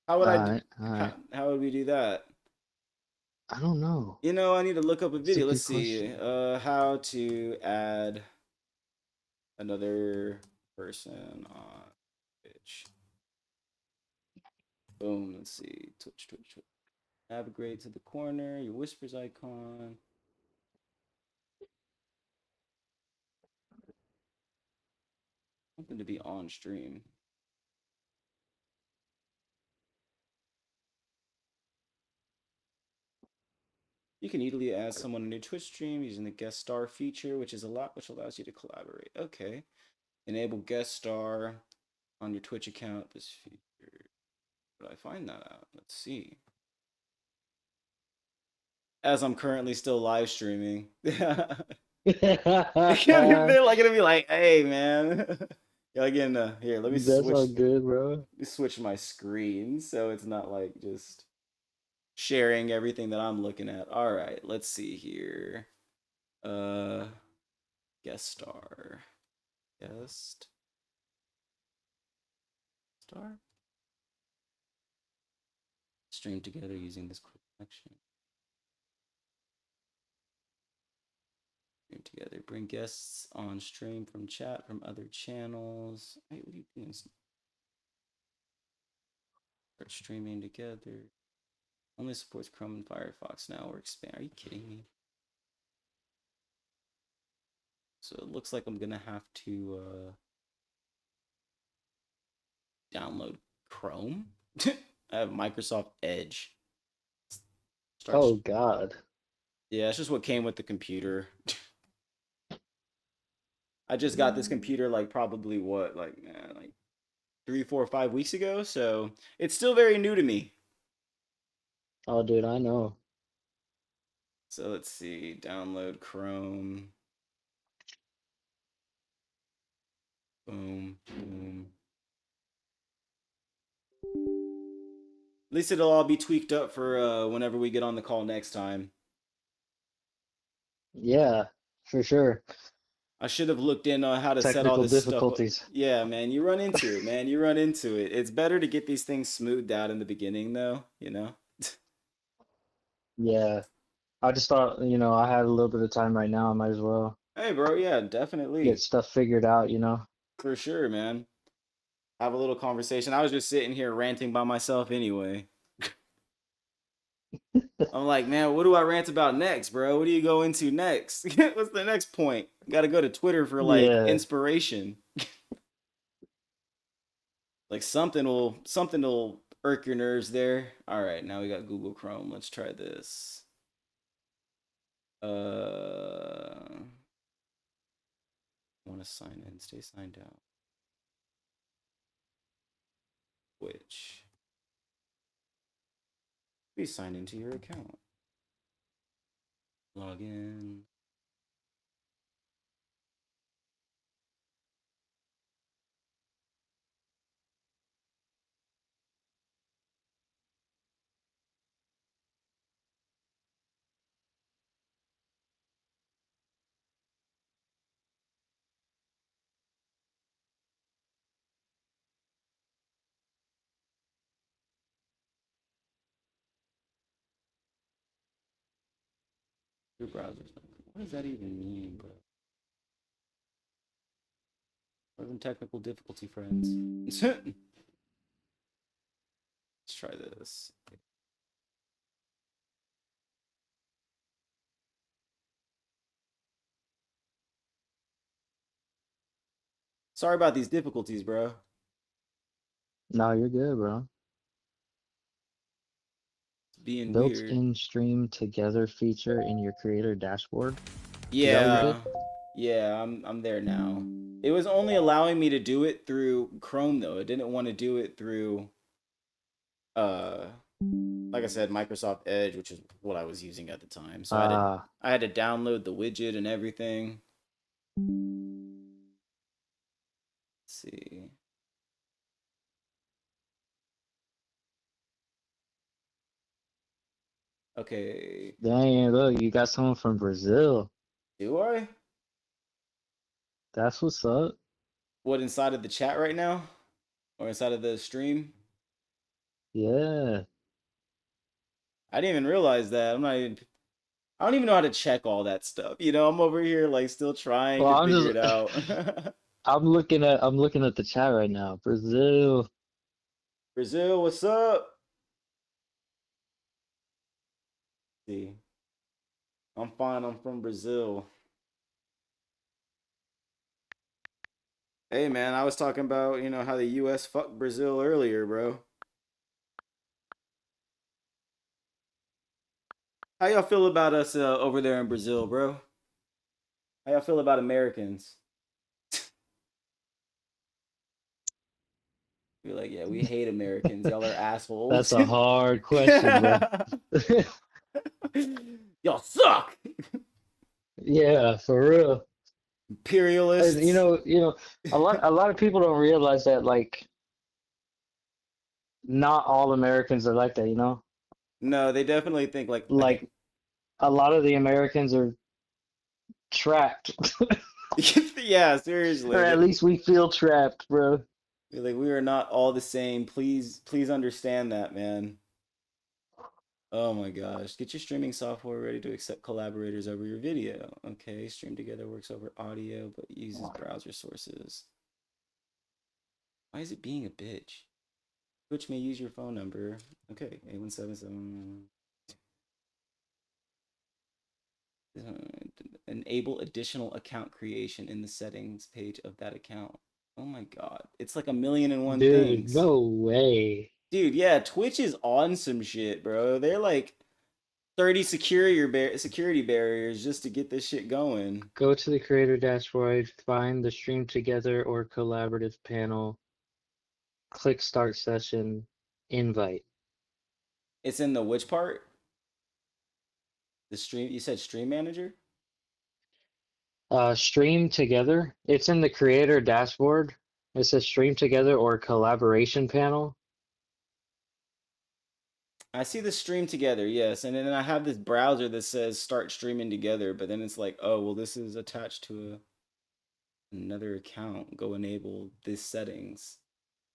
How would All right. how would we do that? I don't know. I need to look up a That's a video. good Let's see. question. How to add another person on Twitch. Boom. Let's see. Twitch. Navigate to the corner. Your whispers icon. Something to be on stream. You can easily add someone in your Twitch stream using the guest star feature, which allows you to collaborate. Okay. Enable guest star on your Twitch account. This feature. Where do I find that out? Let's see. As I'm currently still live streaming. It's gonna be like, hey man. Again, here, let me That's all good, bro. Let me switch my screen so it's not like just sharing everything that I'm looking at. All right, let's see here. Guest star. Guest star. Stream together using this quick connection. together. Bring guests on stream from chat from other channels. Hey, what are you doing? Start streaming together. Only supports Chrome and Firefox now. We're expanding. Are you kidding me? So it looks like I'm gonna have to download Chrome. I have Microsoft Edge. Oh God. Yeah, it's just what came with the computer. I just got this computer like probably like 3, 4, 5 weeks ago, so it's still very new to me. Oh, dude, I know. So let's see, download Chrome. Boom, boom. At least it'll all be tweaked up for whenever we get on the call next time. Yeah, for sure. I should have looked in on how to set all Technical this difficulties. stuff up. Yeah, man, you run into it, man. You run into it. It's better to get these things smoothed out in the beginning, though, you know? Yeah. I just thought, I had a little bit of time right now. I might as well Hey, bro, yeah, definitely. get stuff figured out, For sure, man. Have a little conversation. I was just sitting here ranting by myself anyway. I'm like, man, what do I rant about next, bro? What do you go into next? What's the next point? Got to go to Twitter for like Yeah. inspiration. Like something will irk your nerves there. All right, now we got Google Chrome. Let's try this. Want to sign in? Stay signed out. Which? Please sign into your account. Log in. Your browser's not. What does that even mean, bro? Having technical difficulty, friends. Let's try this. Sorry about these difficulties, bro. No, you're good, bro. It's being weird. Built-in stream together feature in your creator dashboard. Yeah. Yeah, I'm there now. It was only allowing me to do it through Chrome though. It didn't want to do it through like I said, Microsoft Edge, which is what I was using at the time. So I had to download the widget and everything. Let's see. Okay. Dang, look, you got someone from Brazil. Do I? That's what's up. What, inside of the chat right now? Or inside of the stream? Yeah. I didn't even realize that. I don't even know how to check all that stuff. You know, I'm over here like still trying to figure it out. I'm looking at the chat right now. Brazil. Brazil, what's up? Let's see. I'm fine. I'm from Brazil. Hey man, I was talking about, how the US fucked Brazil earlier, bro. How y'all feel about us over there in Brazil, bro? How y'all feel about Americans? Be like, yeah, we hate Americans. Y'all are assholes. That's a hard question, bro. Y'all suck. Yeah, for real. Imperialists. A lot of people don't realize that like not all Americans are like that, No, they definitely think like a lot of the Americans are trapped. Yeah, seriously. Or at least we feel trapped, bro. Like we are not all the same. Please understand that, man. Oh my gosh. Get your streaming software ready to accept collaborators over your video. Okay, Stream Together works over audio but uses browser sources. Why is it being a bitch? Twitch may use your phone number. Okay, 8177. Enable additional account creation in the settings page of that account. Oh my god. It's like a million and one Dude, things. no way. Dude, yeah, Twitch is on some shit, bro. They're like 30 security barriers just to get this shit going. Go to the creator dashboard, find the stream together or collaborative panel, click start session, invite. It's in the which part? The stream, you said stream manager? Stream together. It's in the creator dashboard. It says stream together or collaboration panel. I see the stream together, yes. And then I have this browser that says start streaming together, but then it's like, oh, well, this is attached to another account. Go enable this settings.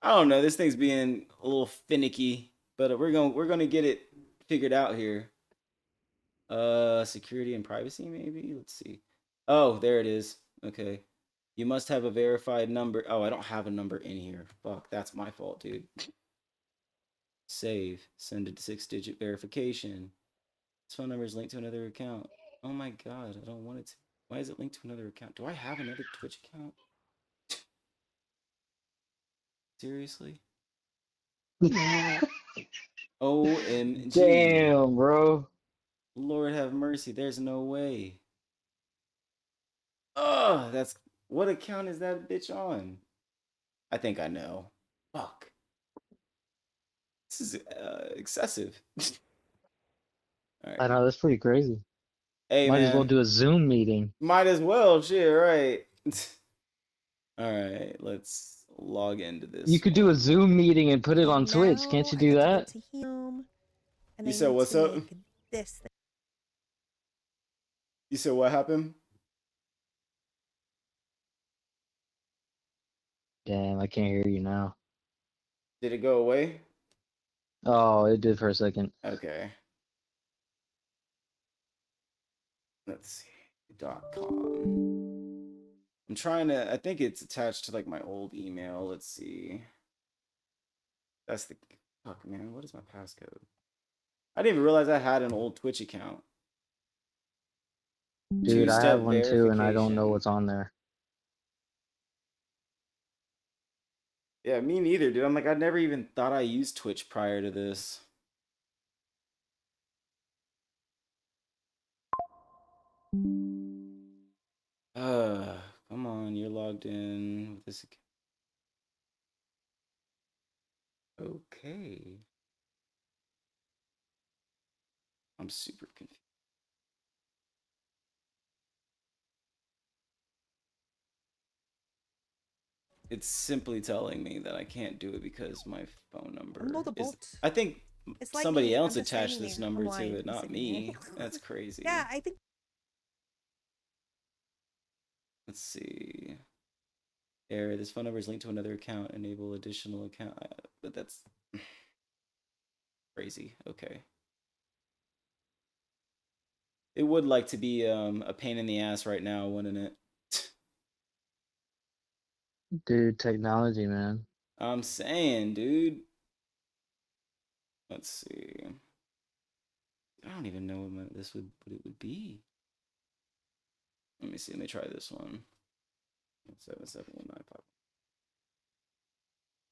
I don't know. This thing's being a little finicky, but we're gonna get it figured out here. Security and privacy, maybe? Let's see. Oh, there it is. Okay. You must have a verified number. Oh, I don't have a number in here. Fuck, that's my fault, dude. Save. Send a 6-digit verification. This phone number is linked to another account. Oh my god, I don't want it to. Why is it linked to another account? Do I have another Twitch account? Seriously? OMG. Damn, bro. Lord have mercy. There's no way. Ugh, that's. What account is that bitch on? I think I know. Fuck. This is excessive. All right. I know, that's pretty crazy. Hey, Might as well man. do a Zoom meeting. Might as well. Shit, right. All right, let's log into this. You could do a Zoom meeting and put it on Twitch. Can't you do that? You said what's up? You said what happened? Damn, I can't hear you now. Did it go away? Oh, it did for a second. Okay. Let's see. .com. I'm trying to. I think it's attached to like my old email. Let's see. That's the. Fuck, man. What is my passcode? I didn't even realize I had an old Twitch account. Dude, I have Two-step one too, and I don't know verification. what's on there. Yeah, me neither, dude. I'm like, I never even thought I used Twitch prior to this. Come on, you're logged in with this account. Okay. I'm super confused. It's simply telling me that I can't do it because my phone number is. I think somebody else attached this number to it, not me. That's crazy. Yeah, I think. Let's see. Error. This phone number is linked to another account. Enable additional account. But that's crazy. Okay. It would like to be a pain in the ass right now, wouldn't it? Dude, technology, man. I'm saying, dude. Let's see. I don't even know what what it would be. Let me see. Let me try this one. 77195.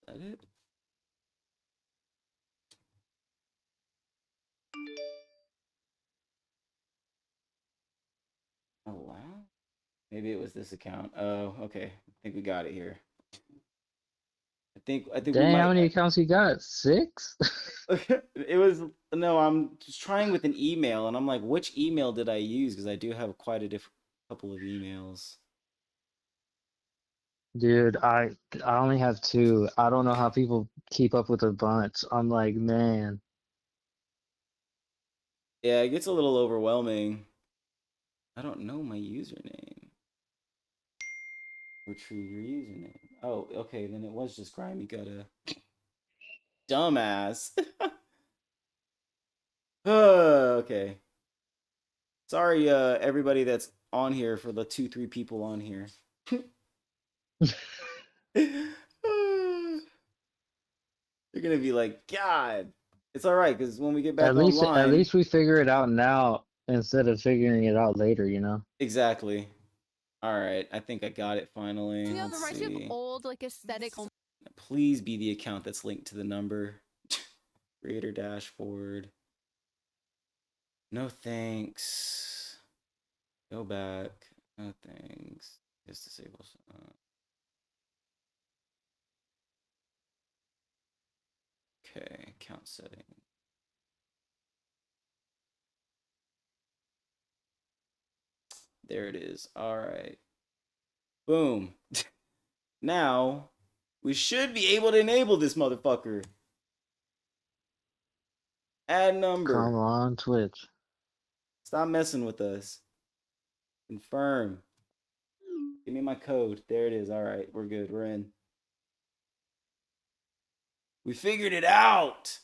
Is that it? Oh wow. Maybe it was this account. Oh, okay. I think we got it here. I think Dang, we might. how many accounts you got? 6? It was no. I'm just trying with an email, and I'm like, which email did I use? Because I do have quite a different couple of emails. Dude, I only have 2. I don't know how people keep up with a bunch. I'm like, man. Yeah, it gets a little overwhelming. I don't know my username. Retrieve your username. Oh, okay. Then it was just Grimy Gutta. Dumbass. Okay. Sorry, everybody that's on here for the 3 people on here. You're gonna be like, God. It's all right because when we get back At online, least we figure it out now instead of figuring it out later, you know? exactly. All right, I think I got it finally. Yeah, it Let's reminds me of see. old like aesthetic. Please be the account that's linked to the number. Creator dashboard. No thanks. Go back. No thanks. Just disable. Okay, account setting. There it is. All right. Boom. Now we should be able to enable this motherfucker. Add number. Come on, Twitch. Stop messing with us. Confirm. Give me my code. There it is. All right, we're good. We're in. We figured it out.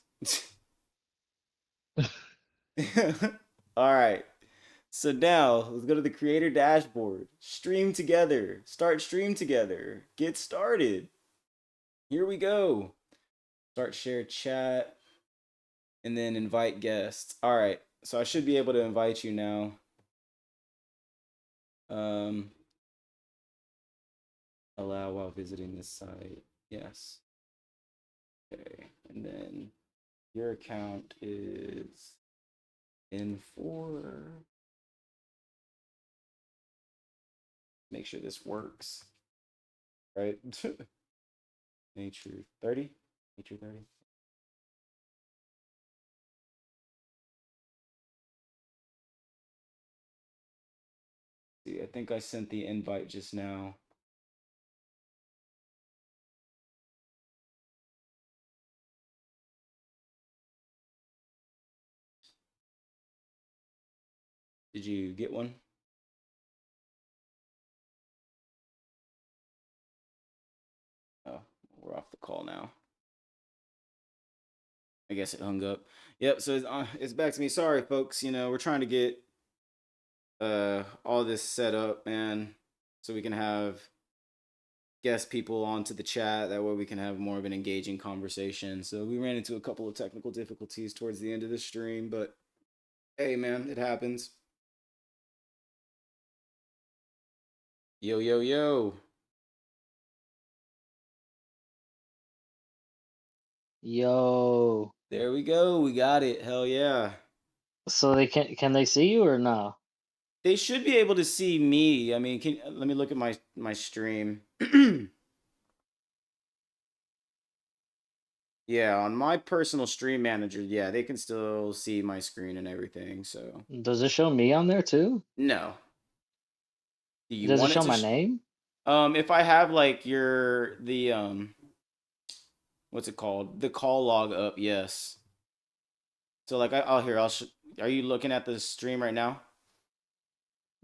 All right. So now let's go to the creator dashboard. Stream together. Start stream together. Get started. Here we go. Start share chat and then invite guests. All right. So I should be able to invite you now. Allow while visiting this site. Yes. Okay. And then your account is in for. Make sure this works. Right? Nature 30? Nature 30? See, I think I sent the invite just now. Did you get one? Oh, we're off the call now. I guess it hung up. Yep, so it's back to me. Sorry, folks. You know, we're trying to get all this set up, man, so we can have guest people onto the chat. That way we can have more of an engaging conversation. So we ran into a couple of technical difficulties towards the end of the stream, but hey, man, it happens. Yo, yo, yo. Yo. There we go. We got it. Hell yeah. So they can they see you or no? They should be able to see me. I mean, let me look at my stream. Yeah, on my personal stream manager, yeah, they can still see my screen and everything. So Does it show me on there too? no. Do you Does it want it show to? my name? If I have like what's it called? The call log up, yes. So like I'll here I'll. Are you looking at the stream right now?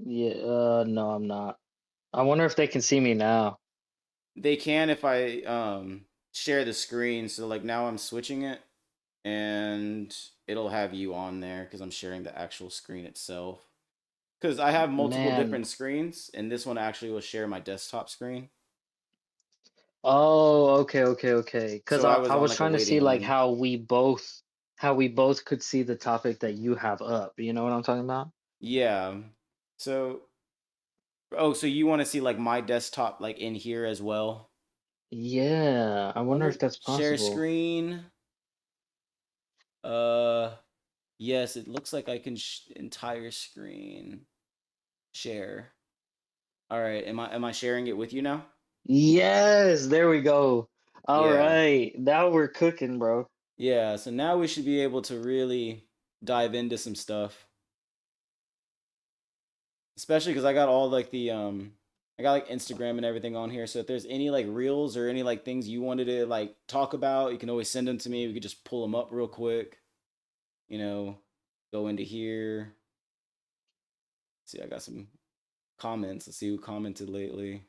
Yeah, no, I'm not. I wonder if they can see me now. They can if I share the screen. So like now I'm switching it, and it'll have you on there because I'm sharing the actual screen itself. Because I have multiple Man. different screens, and this one actually will share my desktop screen. Oh, okay. Because So I was I on was like a trying to see waiting like line. how we both could see the topic that you have up. You know what I'm talking about? Yeah. So, oh, so you want to see like my desktop like in here as well? Yeah, I wonder if that's Share possible. screen. Uh, yes, it looks like I can entire screen share. All right, am I sharing it with you now? Yes, there we go. All Yeah. right, now we're cooking, bro. Yeah, so now we should be able to really dive into some stuff. Especially because I got all like I got like Instagram and everything on here. So if there's any like reels or any like things you wanted to like talk about, you can always send them to me. We could just pull them up real quick. You know, go into here. See, I got some comments. Let's see who commented lately.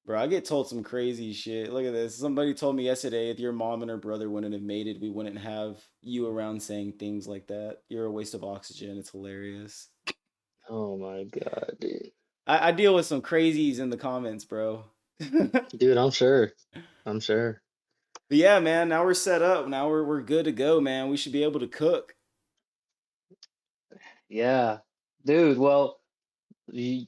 Bro, I get told some crazy shit. Look at this. Somebody told me yesterday if your mom and her brother wouldn't have made it, we wouldn't have you around saying things like that. You're a waste of oxygen. It's hilarious. Oh my god, dude. I deal with some crazies in the comments, bro. Dude, I'm sure. I'm sure. But yeah, man, now we're set up. Now we're good to go, man. We should be able to cook. Yeah. Dude, well, you,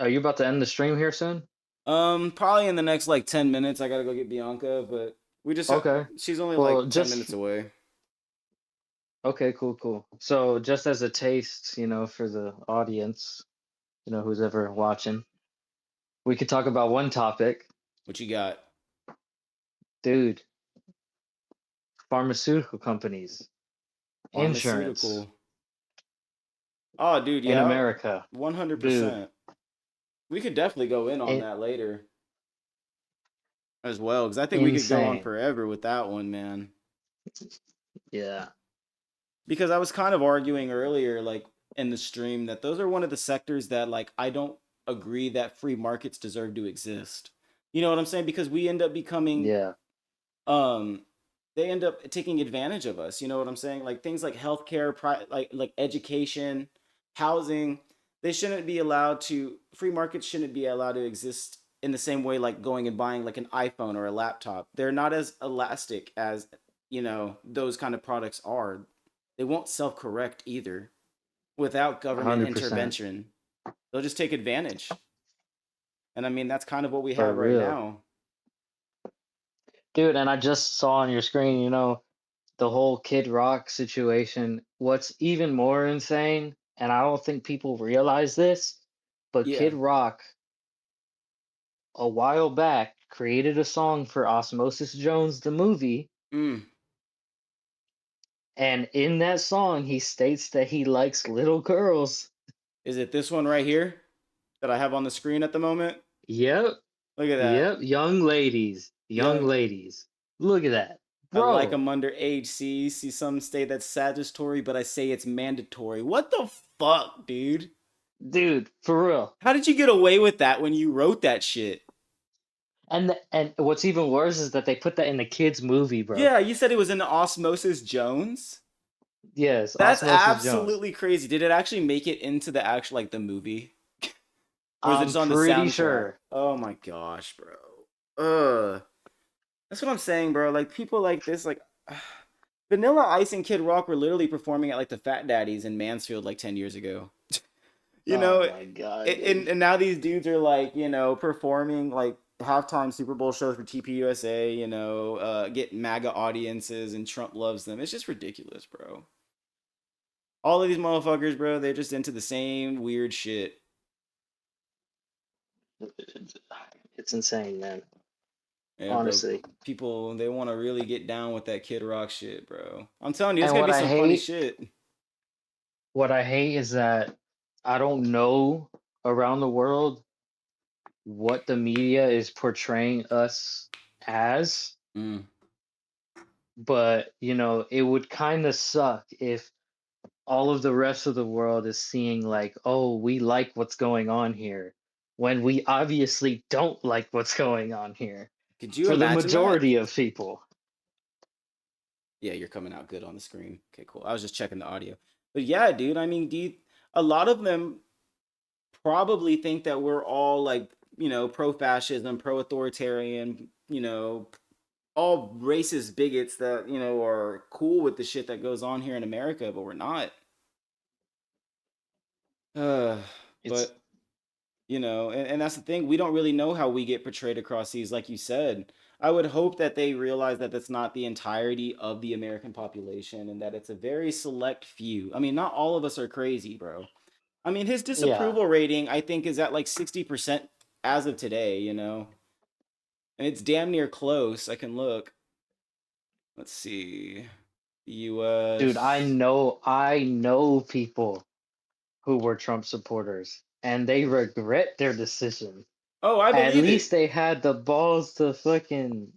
are you about to end the stream here soon? Probably in the next like 10 minutes. I gotta go get Bianca, but we just Okay. she's only Well, like 10 just minutes away. okay, cool, cool. So, just as a taste, for the audience, who's ever watching, we could talk about one topic. What you got? Dude, pharmaceutical companies, insurance Pharmaceutical. Oh, dude, in yeah. America. Dude, 100%. We could definitely go in on it, that later as well, because I think we could go on insane. forever with that one, man. Yeah. Because I was kind of arguing earlier, like in the stream, that those are one of the sectors that, like, I don't agree that free markets deserve to exist. You know what I'm saying? Because we end up becoming, Yeah. um, they end up taking advantage of us. You know what I'm saying? Like things like healthcare, like education, housing, they shouldn't be allowed to. Free markets shouldn't be allowed to exist in the same way, like going and buying like an iPhone or a laptop. They're not as elastic as those kind of products are. They won't self correct either without government 100%. intervention. They'll just take advantage. And I mean, that's kind of what we For have right real. now. Dude, and I just saw on your screen, the whole Kid Rock situation. What's even more insane, and I don't think people realize this, but Yeah. Kid Rock a while back created a song for Osmosis Jones, the movie, Mm. and in that song he states that he likes little girls. Is it this one right here that I have on the screen at the moment? Yep, Look at that. yep, young ladies, young Young, ladies. Look at that, I like bro. them underage. See, some say that's statutory, but I say it's mandatory. What the fuck, dude? Dude, for real. How did you get away with that when you wrote that shit? And what's even worse is that they put that in the kids movie, bro. Yeah, you said it was in Osmosis Jones? Yes, That's Osmosis Jones. absolutely crazy. Did it actually make it into the actual, like, the movie? Or is it I'm just on the pretty soundtrack? sure. Oh my gosh, bro. Ugh. That's what I'm saying, bro. Like, people like this, like, Vanilla Ice and Kid Rock were literally performing at, like, the Fat Daddies in Mansfield, like, 10 years ago. You Oh know, my god, dude. and now these dudes are, like, performing, like, halftime Super Bowl shows for TPUSA, get MAGA audiences, and Trump loves them. It's just ridiculous, bro. All of these motherfuckers, bro, they're just into the same weird shit. It's insane, man. Yeah, bro. Honestly. People, they want to really get down with that Kid Rock shit, bro. I'm telling you, it's And gonna be some funny shit. what I hate is that I don't know around the world what the media is portraying us as, Mm. but it would kind of suck if all of the rest of the world is seeing like, oh, we like what's going on here, when we obviously don't like what's going on here Could you for the imagine that? majority of people. Yeah, you're coming out good on the screen. Okay, cool. I was just checking the audio. But yeah, dude, I mean, a lot of them probably think that we're all like, pro-fascism, pro-authoritarian, all racist bigots that, are cool with the shit that goes on here in America, but we're not. Uh, It's but and that's the thing. We don't really know how we get portrayed across these, like you said. I would hope that they realize that that's not the entirety of the American population and that it's a very select few. I mean, not all of us are crazy, bro. I mean, his Yeah, disapproval rating, I think, is at like 60% as of today, and it's damn near close. I can look. Let's see. dude, I US. know I know people who were Trump supporters and they regret their decision. Oh, I At believe it. least they had the balls to fucking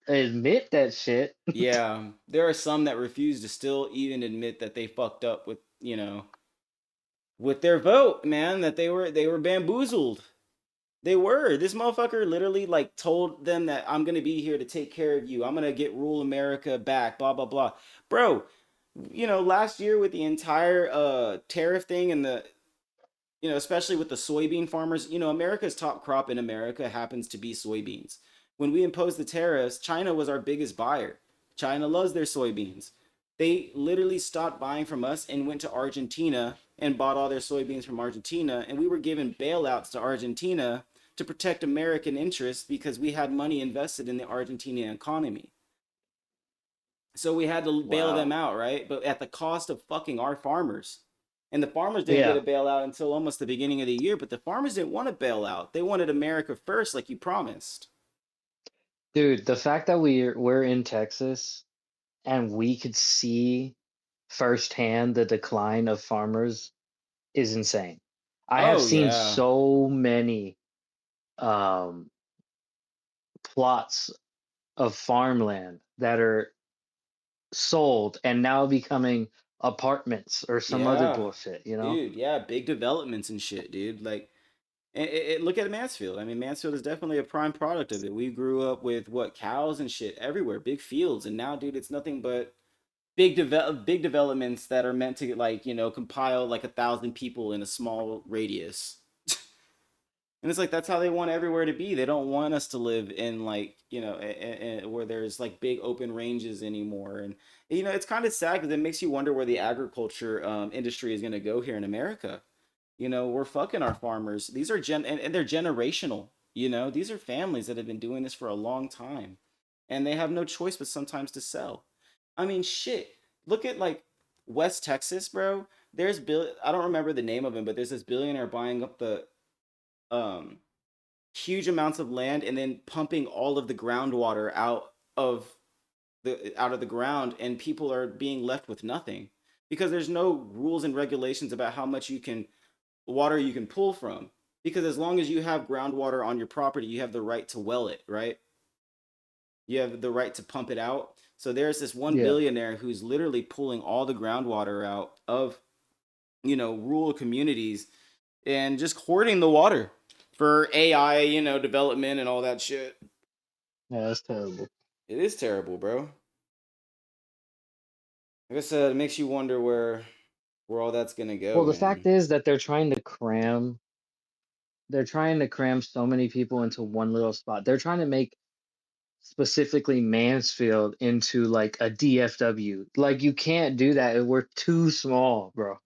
admit that shit. Yeah, there are some that refuse to still even admit that they fucked up with, with their vote, man, that they were bamboozled. They were. This motherfucker literally like told them that I'm gonna be here to take care of you. I'm gonna get rural America back. Blah blah blah, bro. You know, last year with the entire tariff thing and the especially with the soybean farmers, America's top crop in America happens to be soybeans. When we imposed the tariffs, China was our biggest buyer. China loves their soybeans. They literally stopped buying from us and went to Argentina and bought all their soybeans from Argentina. And we were giving bailouts to Argentina to protect American interests because we had money invested in the Argentinian economy. So we had to bail them out, right? But at the cost of fucking our farmers. And the farmers didn't get a bailout until almost the beginning of the year, but the farmers didn't want a bailout. They wanted America first, like you promised. Dude, the fact that we're in Texas and we could see firsthand the decline of farmers is insane. I have Oh seen yeah. so many plots of farmland that are sold and now becoming apartments or some other Yeah. bullshit, you know? Dude, yeah, big developments and shit, dude. Like look at Mansfield. I mean, Mansfield is definitely a prime product of it. We grew up with what cows and shit everywhere, big fields, and now, dude, it's nothing but big developments that are meant to like compile like 1,000 people in a small radius. And it's like that's how they want everywhere to be. They don't want us to live in like where there's like big open ranges anymore. And it's kind of sad because it makes you wonder where the agriculture industry is going to go here in America. We're fucking our farmers. These are and they're generational. These are families that have been doing this for a long time, and they have no choice but sometimes to sell. I mean, shit. Look at like West Texas, bro. There's Bill. I don't remember the name of him, but there's this billionaire buying up the um huge amounts of land and then pumping all of the groundwater of the ground, and people are being left with nothing because there's no rules and regulations about how much water you can pull from, because as long as you have groundwater on your property, you have the right to well it, right? You have the right to pump it out. So there's this one Yeah. billionaire who's literally pulling all the groundwater out of rural communities and just hoarding the water for AI, development and all that shit. Yeah, that's terrible. It is terrible, bro. Like I said, it makes you wonder where all that's gonna go, Well, the fact man. is that they're trying to cram so many people into one little spot. They're trying to make specifically Mansfield into like a DFW. Like you can't do that. We're too small, bro.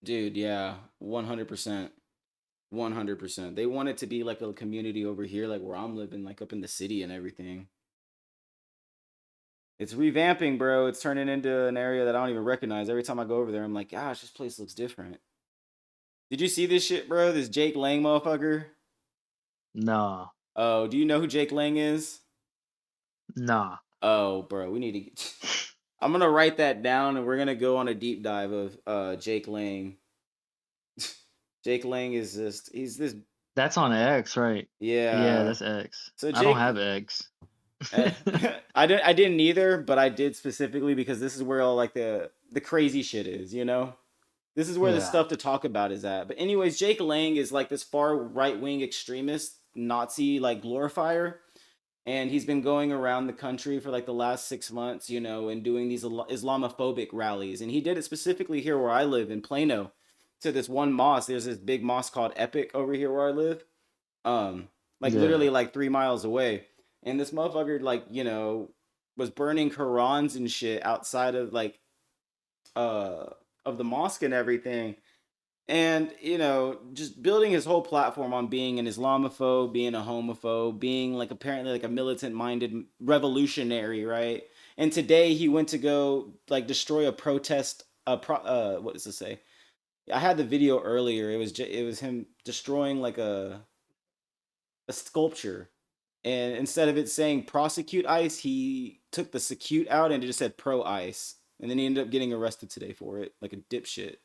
Dude, yeah, 100%. 100%. They want it to be like a community over here, like where I'm living, like up in the city and everything. It's revamping, bro. It's turning into an area that I don't even recognize. Every time I go over there, I'm like, gosh, this place looks different. Did you see this shit, bro? This Jake Lang motherfucker? Nah. Oh, do you know who Jake Lang is? Nah. Oh, bro, we need to get... I'm gonna write that down and we're gonna go on a deep dive of Jake Lang. Jake Lang is he's this... That's on X, right? Yeah, Yeah. that's X. So I don't Jake... have X. I didn't either, but I did specifically because this is where all like the crazy shit is, This is where the Yeah. stuff to talk about is at. But anyways, Jake Lang is like this far right-wing extremist Nazi like glorifier, and he's been going around the country for like the last 6 months, and doing these Islamophobic rallies. And he did it specifically here where I live in Plano, to this one mosque. There's this big mosque called Epic over here where I live, like Yeah. literally like 3 miles away. And this motherfucker like was burning Qurans and shit outside of like of the mosque and everything. And just building his whole platform on being an Islamophobe, being a homophobe, being like apparently like a militant minded revolutionary, right? And today he went to go like destroy a protest what does it say? I had the video earlier. It was him destroying like a sculpture, and instead of it saying prosecute ICE, he took the secute out and it just said pro ICE. And then he ended up getting arrested today for it, like a dipshit.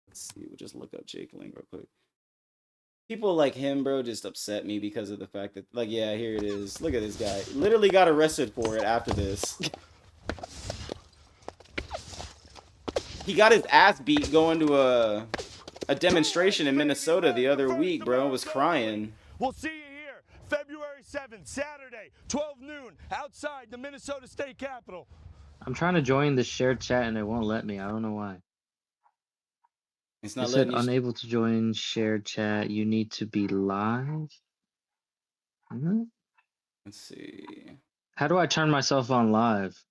Let's see, we'll just look up Jake Lang real quick. People like him, bro, just upset me because of the fact that, like, yeah, here it is. Look at this guy. Literally got arrested for it after this. He got his ass beat going to a demonstration in Minnesota the other week, bro. Was crying. We'll see you here February 7th, Saturday, 12 noon, outside the Minnesota State Capitol. I'm trying to join the shared chat and it won't let me. I don't know why. It's It not said letting you. unable to join shared chat. You need to be live. Let's see. How do I turn myself on live?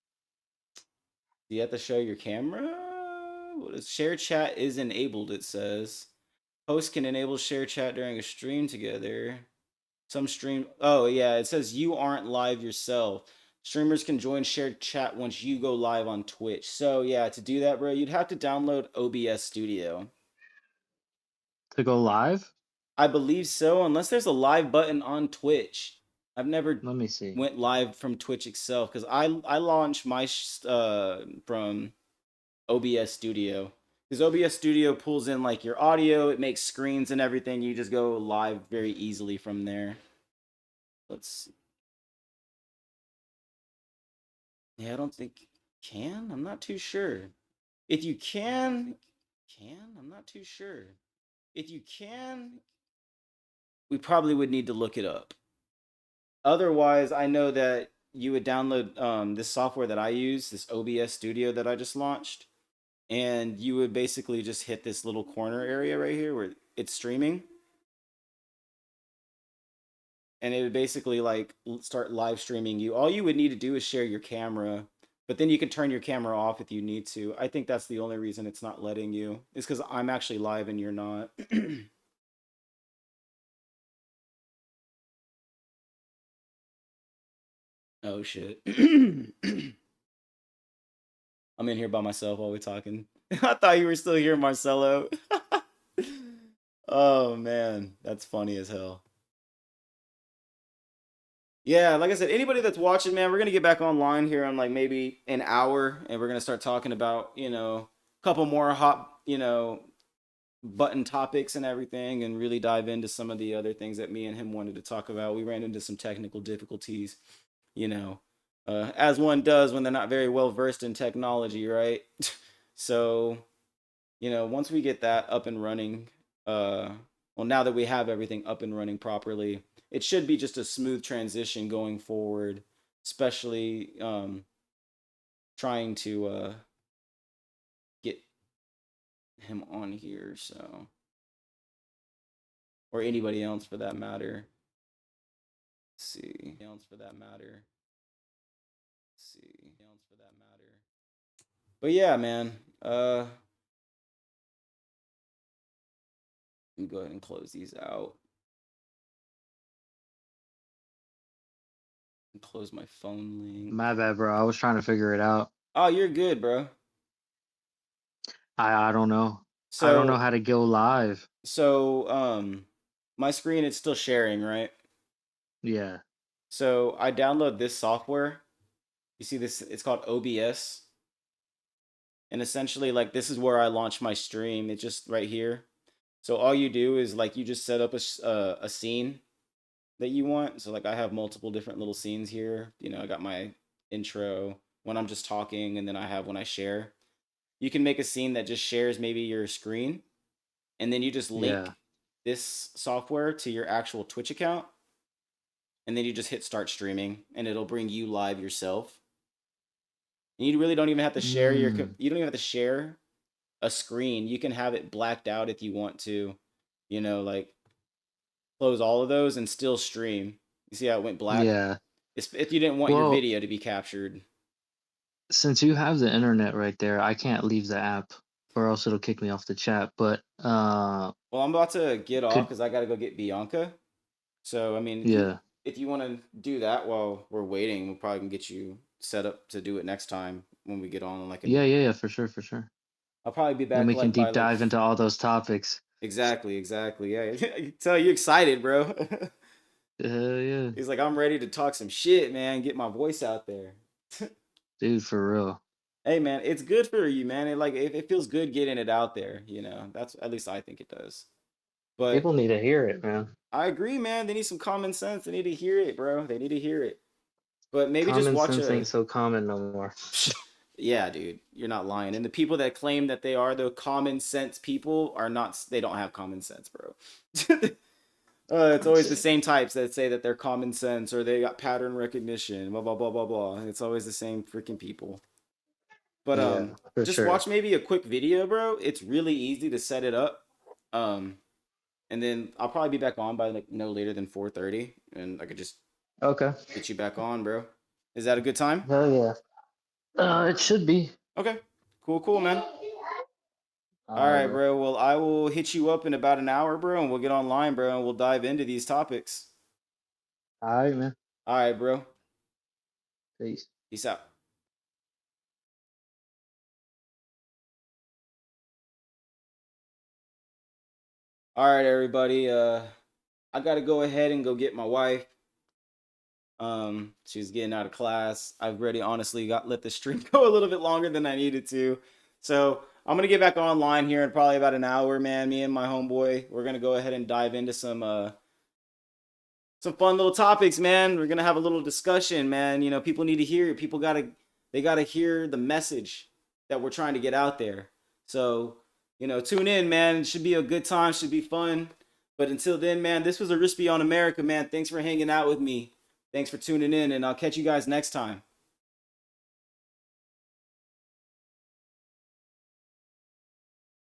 Do you have to show your camera? What is share chat is enabled, it says. Hosts can enable share chat during a stream together. Some stream. Oh, yeah. It says you aren't live yourself. Streamers can join shared chat once you go live on Twitch. So, yeah, to do that, bro, you'd have to download OBS Studio. To go live? I believe so, unless there's a live button on Twitch. I've never Let me see. went live from Twitch itself because I launched my from OBS Studio. Because OBS Studio pulls in like your audio, it makes screens and everything. You just go live very easily from there. Let's see. Yeah, I don't think you can. I'm not too sure. If you can, I'm not too sure. If you can, we probably would need to look it up. Otherwise, I know that you would download this software that I use, this OBS Studio that I just launched, and you would basically just hit this little corner area right here where it's streaming. And it would basically like start live streaming you. All you would need to do is share your camera, but then you can turn your camera off if you need to. I think that's the only reason it's not letting you. Is because I'm actually live and you're not. Oh shit. I'm in here by myself while we're talking. I thought you were still here, Marcelo. Oh man, that's funny as hell. Yeah, like I said, anybody that's watching, man, we're gonna get back online here in like maybe an hour, and we're gonna start talking about, a couple more hot, button topics and everything, and really dive into some of the other things that me and him wanted to talk about. We ran into some technical difficulties, as one does when they're not very well versed in technology, right? So, once we get that up and running, well, now that we have everything up and running properly, it should be just a smooth transition going forward, especially trying to get him on here, so, or anybody else for that matter. Let's see. But yeah, man. Let me go ahead and close these out. And close my phone link. My bad, bro. I was trying to figure it out. Oh, you're good, bro. I don't know. I don't know how to go live. So, my screen is still sharing, right? Yeah. So I download this software. You see this? It's called OBS. And essentially, like, this is where I launch my stream. It's just right here. So all you do is like you just set up a scene that you want. So like I have multiple different little scenes here. I got my intro when I'm just talking, and then I have when I share. You can make a scene that just shares maybe your screen, and then you just link this software to your actual Twitch account, and then you just hit start streaming, and it'll bring you live yourself. And you really don't even have to share you don't even have to share a screen. You can have it blacked out if you want to, like close all of those and still stream. You see how it went black? Yeah. If you didn't want your video to be captured. Since you have the internet right there, I can't leave the app or else it'll kick me off the chat. But well, I'm about to get off because I got to go get Bianca. So I mean, if you want to do that while we're waiting, we'll probably can get you set up to do it next time when we get on. Like yeah, for sure. I'll probably be back. And we can deep dive into all those topics. Exactly. Yeah, I can tell you excited, bro. Yeah. He's like, I'm ready to talk some shit, man. Get my voice out there. Dude, for real. Hey, man, it's good for you, man. It feels good getting it out there. That's at least I think it does. But people need to hear it, man. I agree, man. They need some common sense. They need to hear it, bro. They need to hear it. But maybe common just watch sense ain't so common no more. Yeah, dude, you're not lying. And the people that claim that they are the common sense people are not. They don't have common sense, bro. It's always the same types that say that they're common sense or they got pattern recognition. Blah blah blah blah blah. It's always the same freaking people. But Yeah, for just sure. watch maybe a quick video, bro. It's really easy to set it up. Um, and then I'll probably be back on by like no later than 4:30, and I could just Okay. get you back on, bro. Is that a good time? Hell yeah. It should be. Okay. Cool, cool, man. All Alright, right, bro. bro. Well, I will hit you up in about an hour, bro, and we'll get online, bro, and we'll dive into these topics. Alright, man. All right, bro. Peace. Peace out. All right, everybody. I gotta go ahead and go get my wife. She was getting out of class. I've already honestly got let the stream go a little bit longer than I needed to. So I'm gonna get back online here in probably about an hour, man. Me and my homeboy, we're gonna go ahead and dive into some fun little topics, man. We're gonna have a little discussion, man. You know, people need to hear it. They gotta hear the message that we're trying to get out there. So, you know, tune in, man. It should be a good time, should be fun. But until then, man, this was Arispe on America, man. Thanks for hanging out with me. Thanks for tuning in, and I'll catch you guys next time.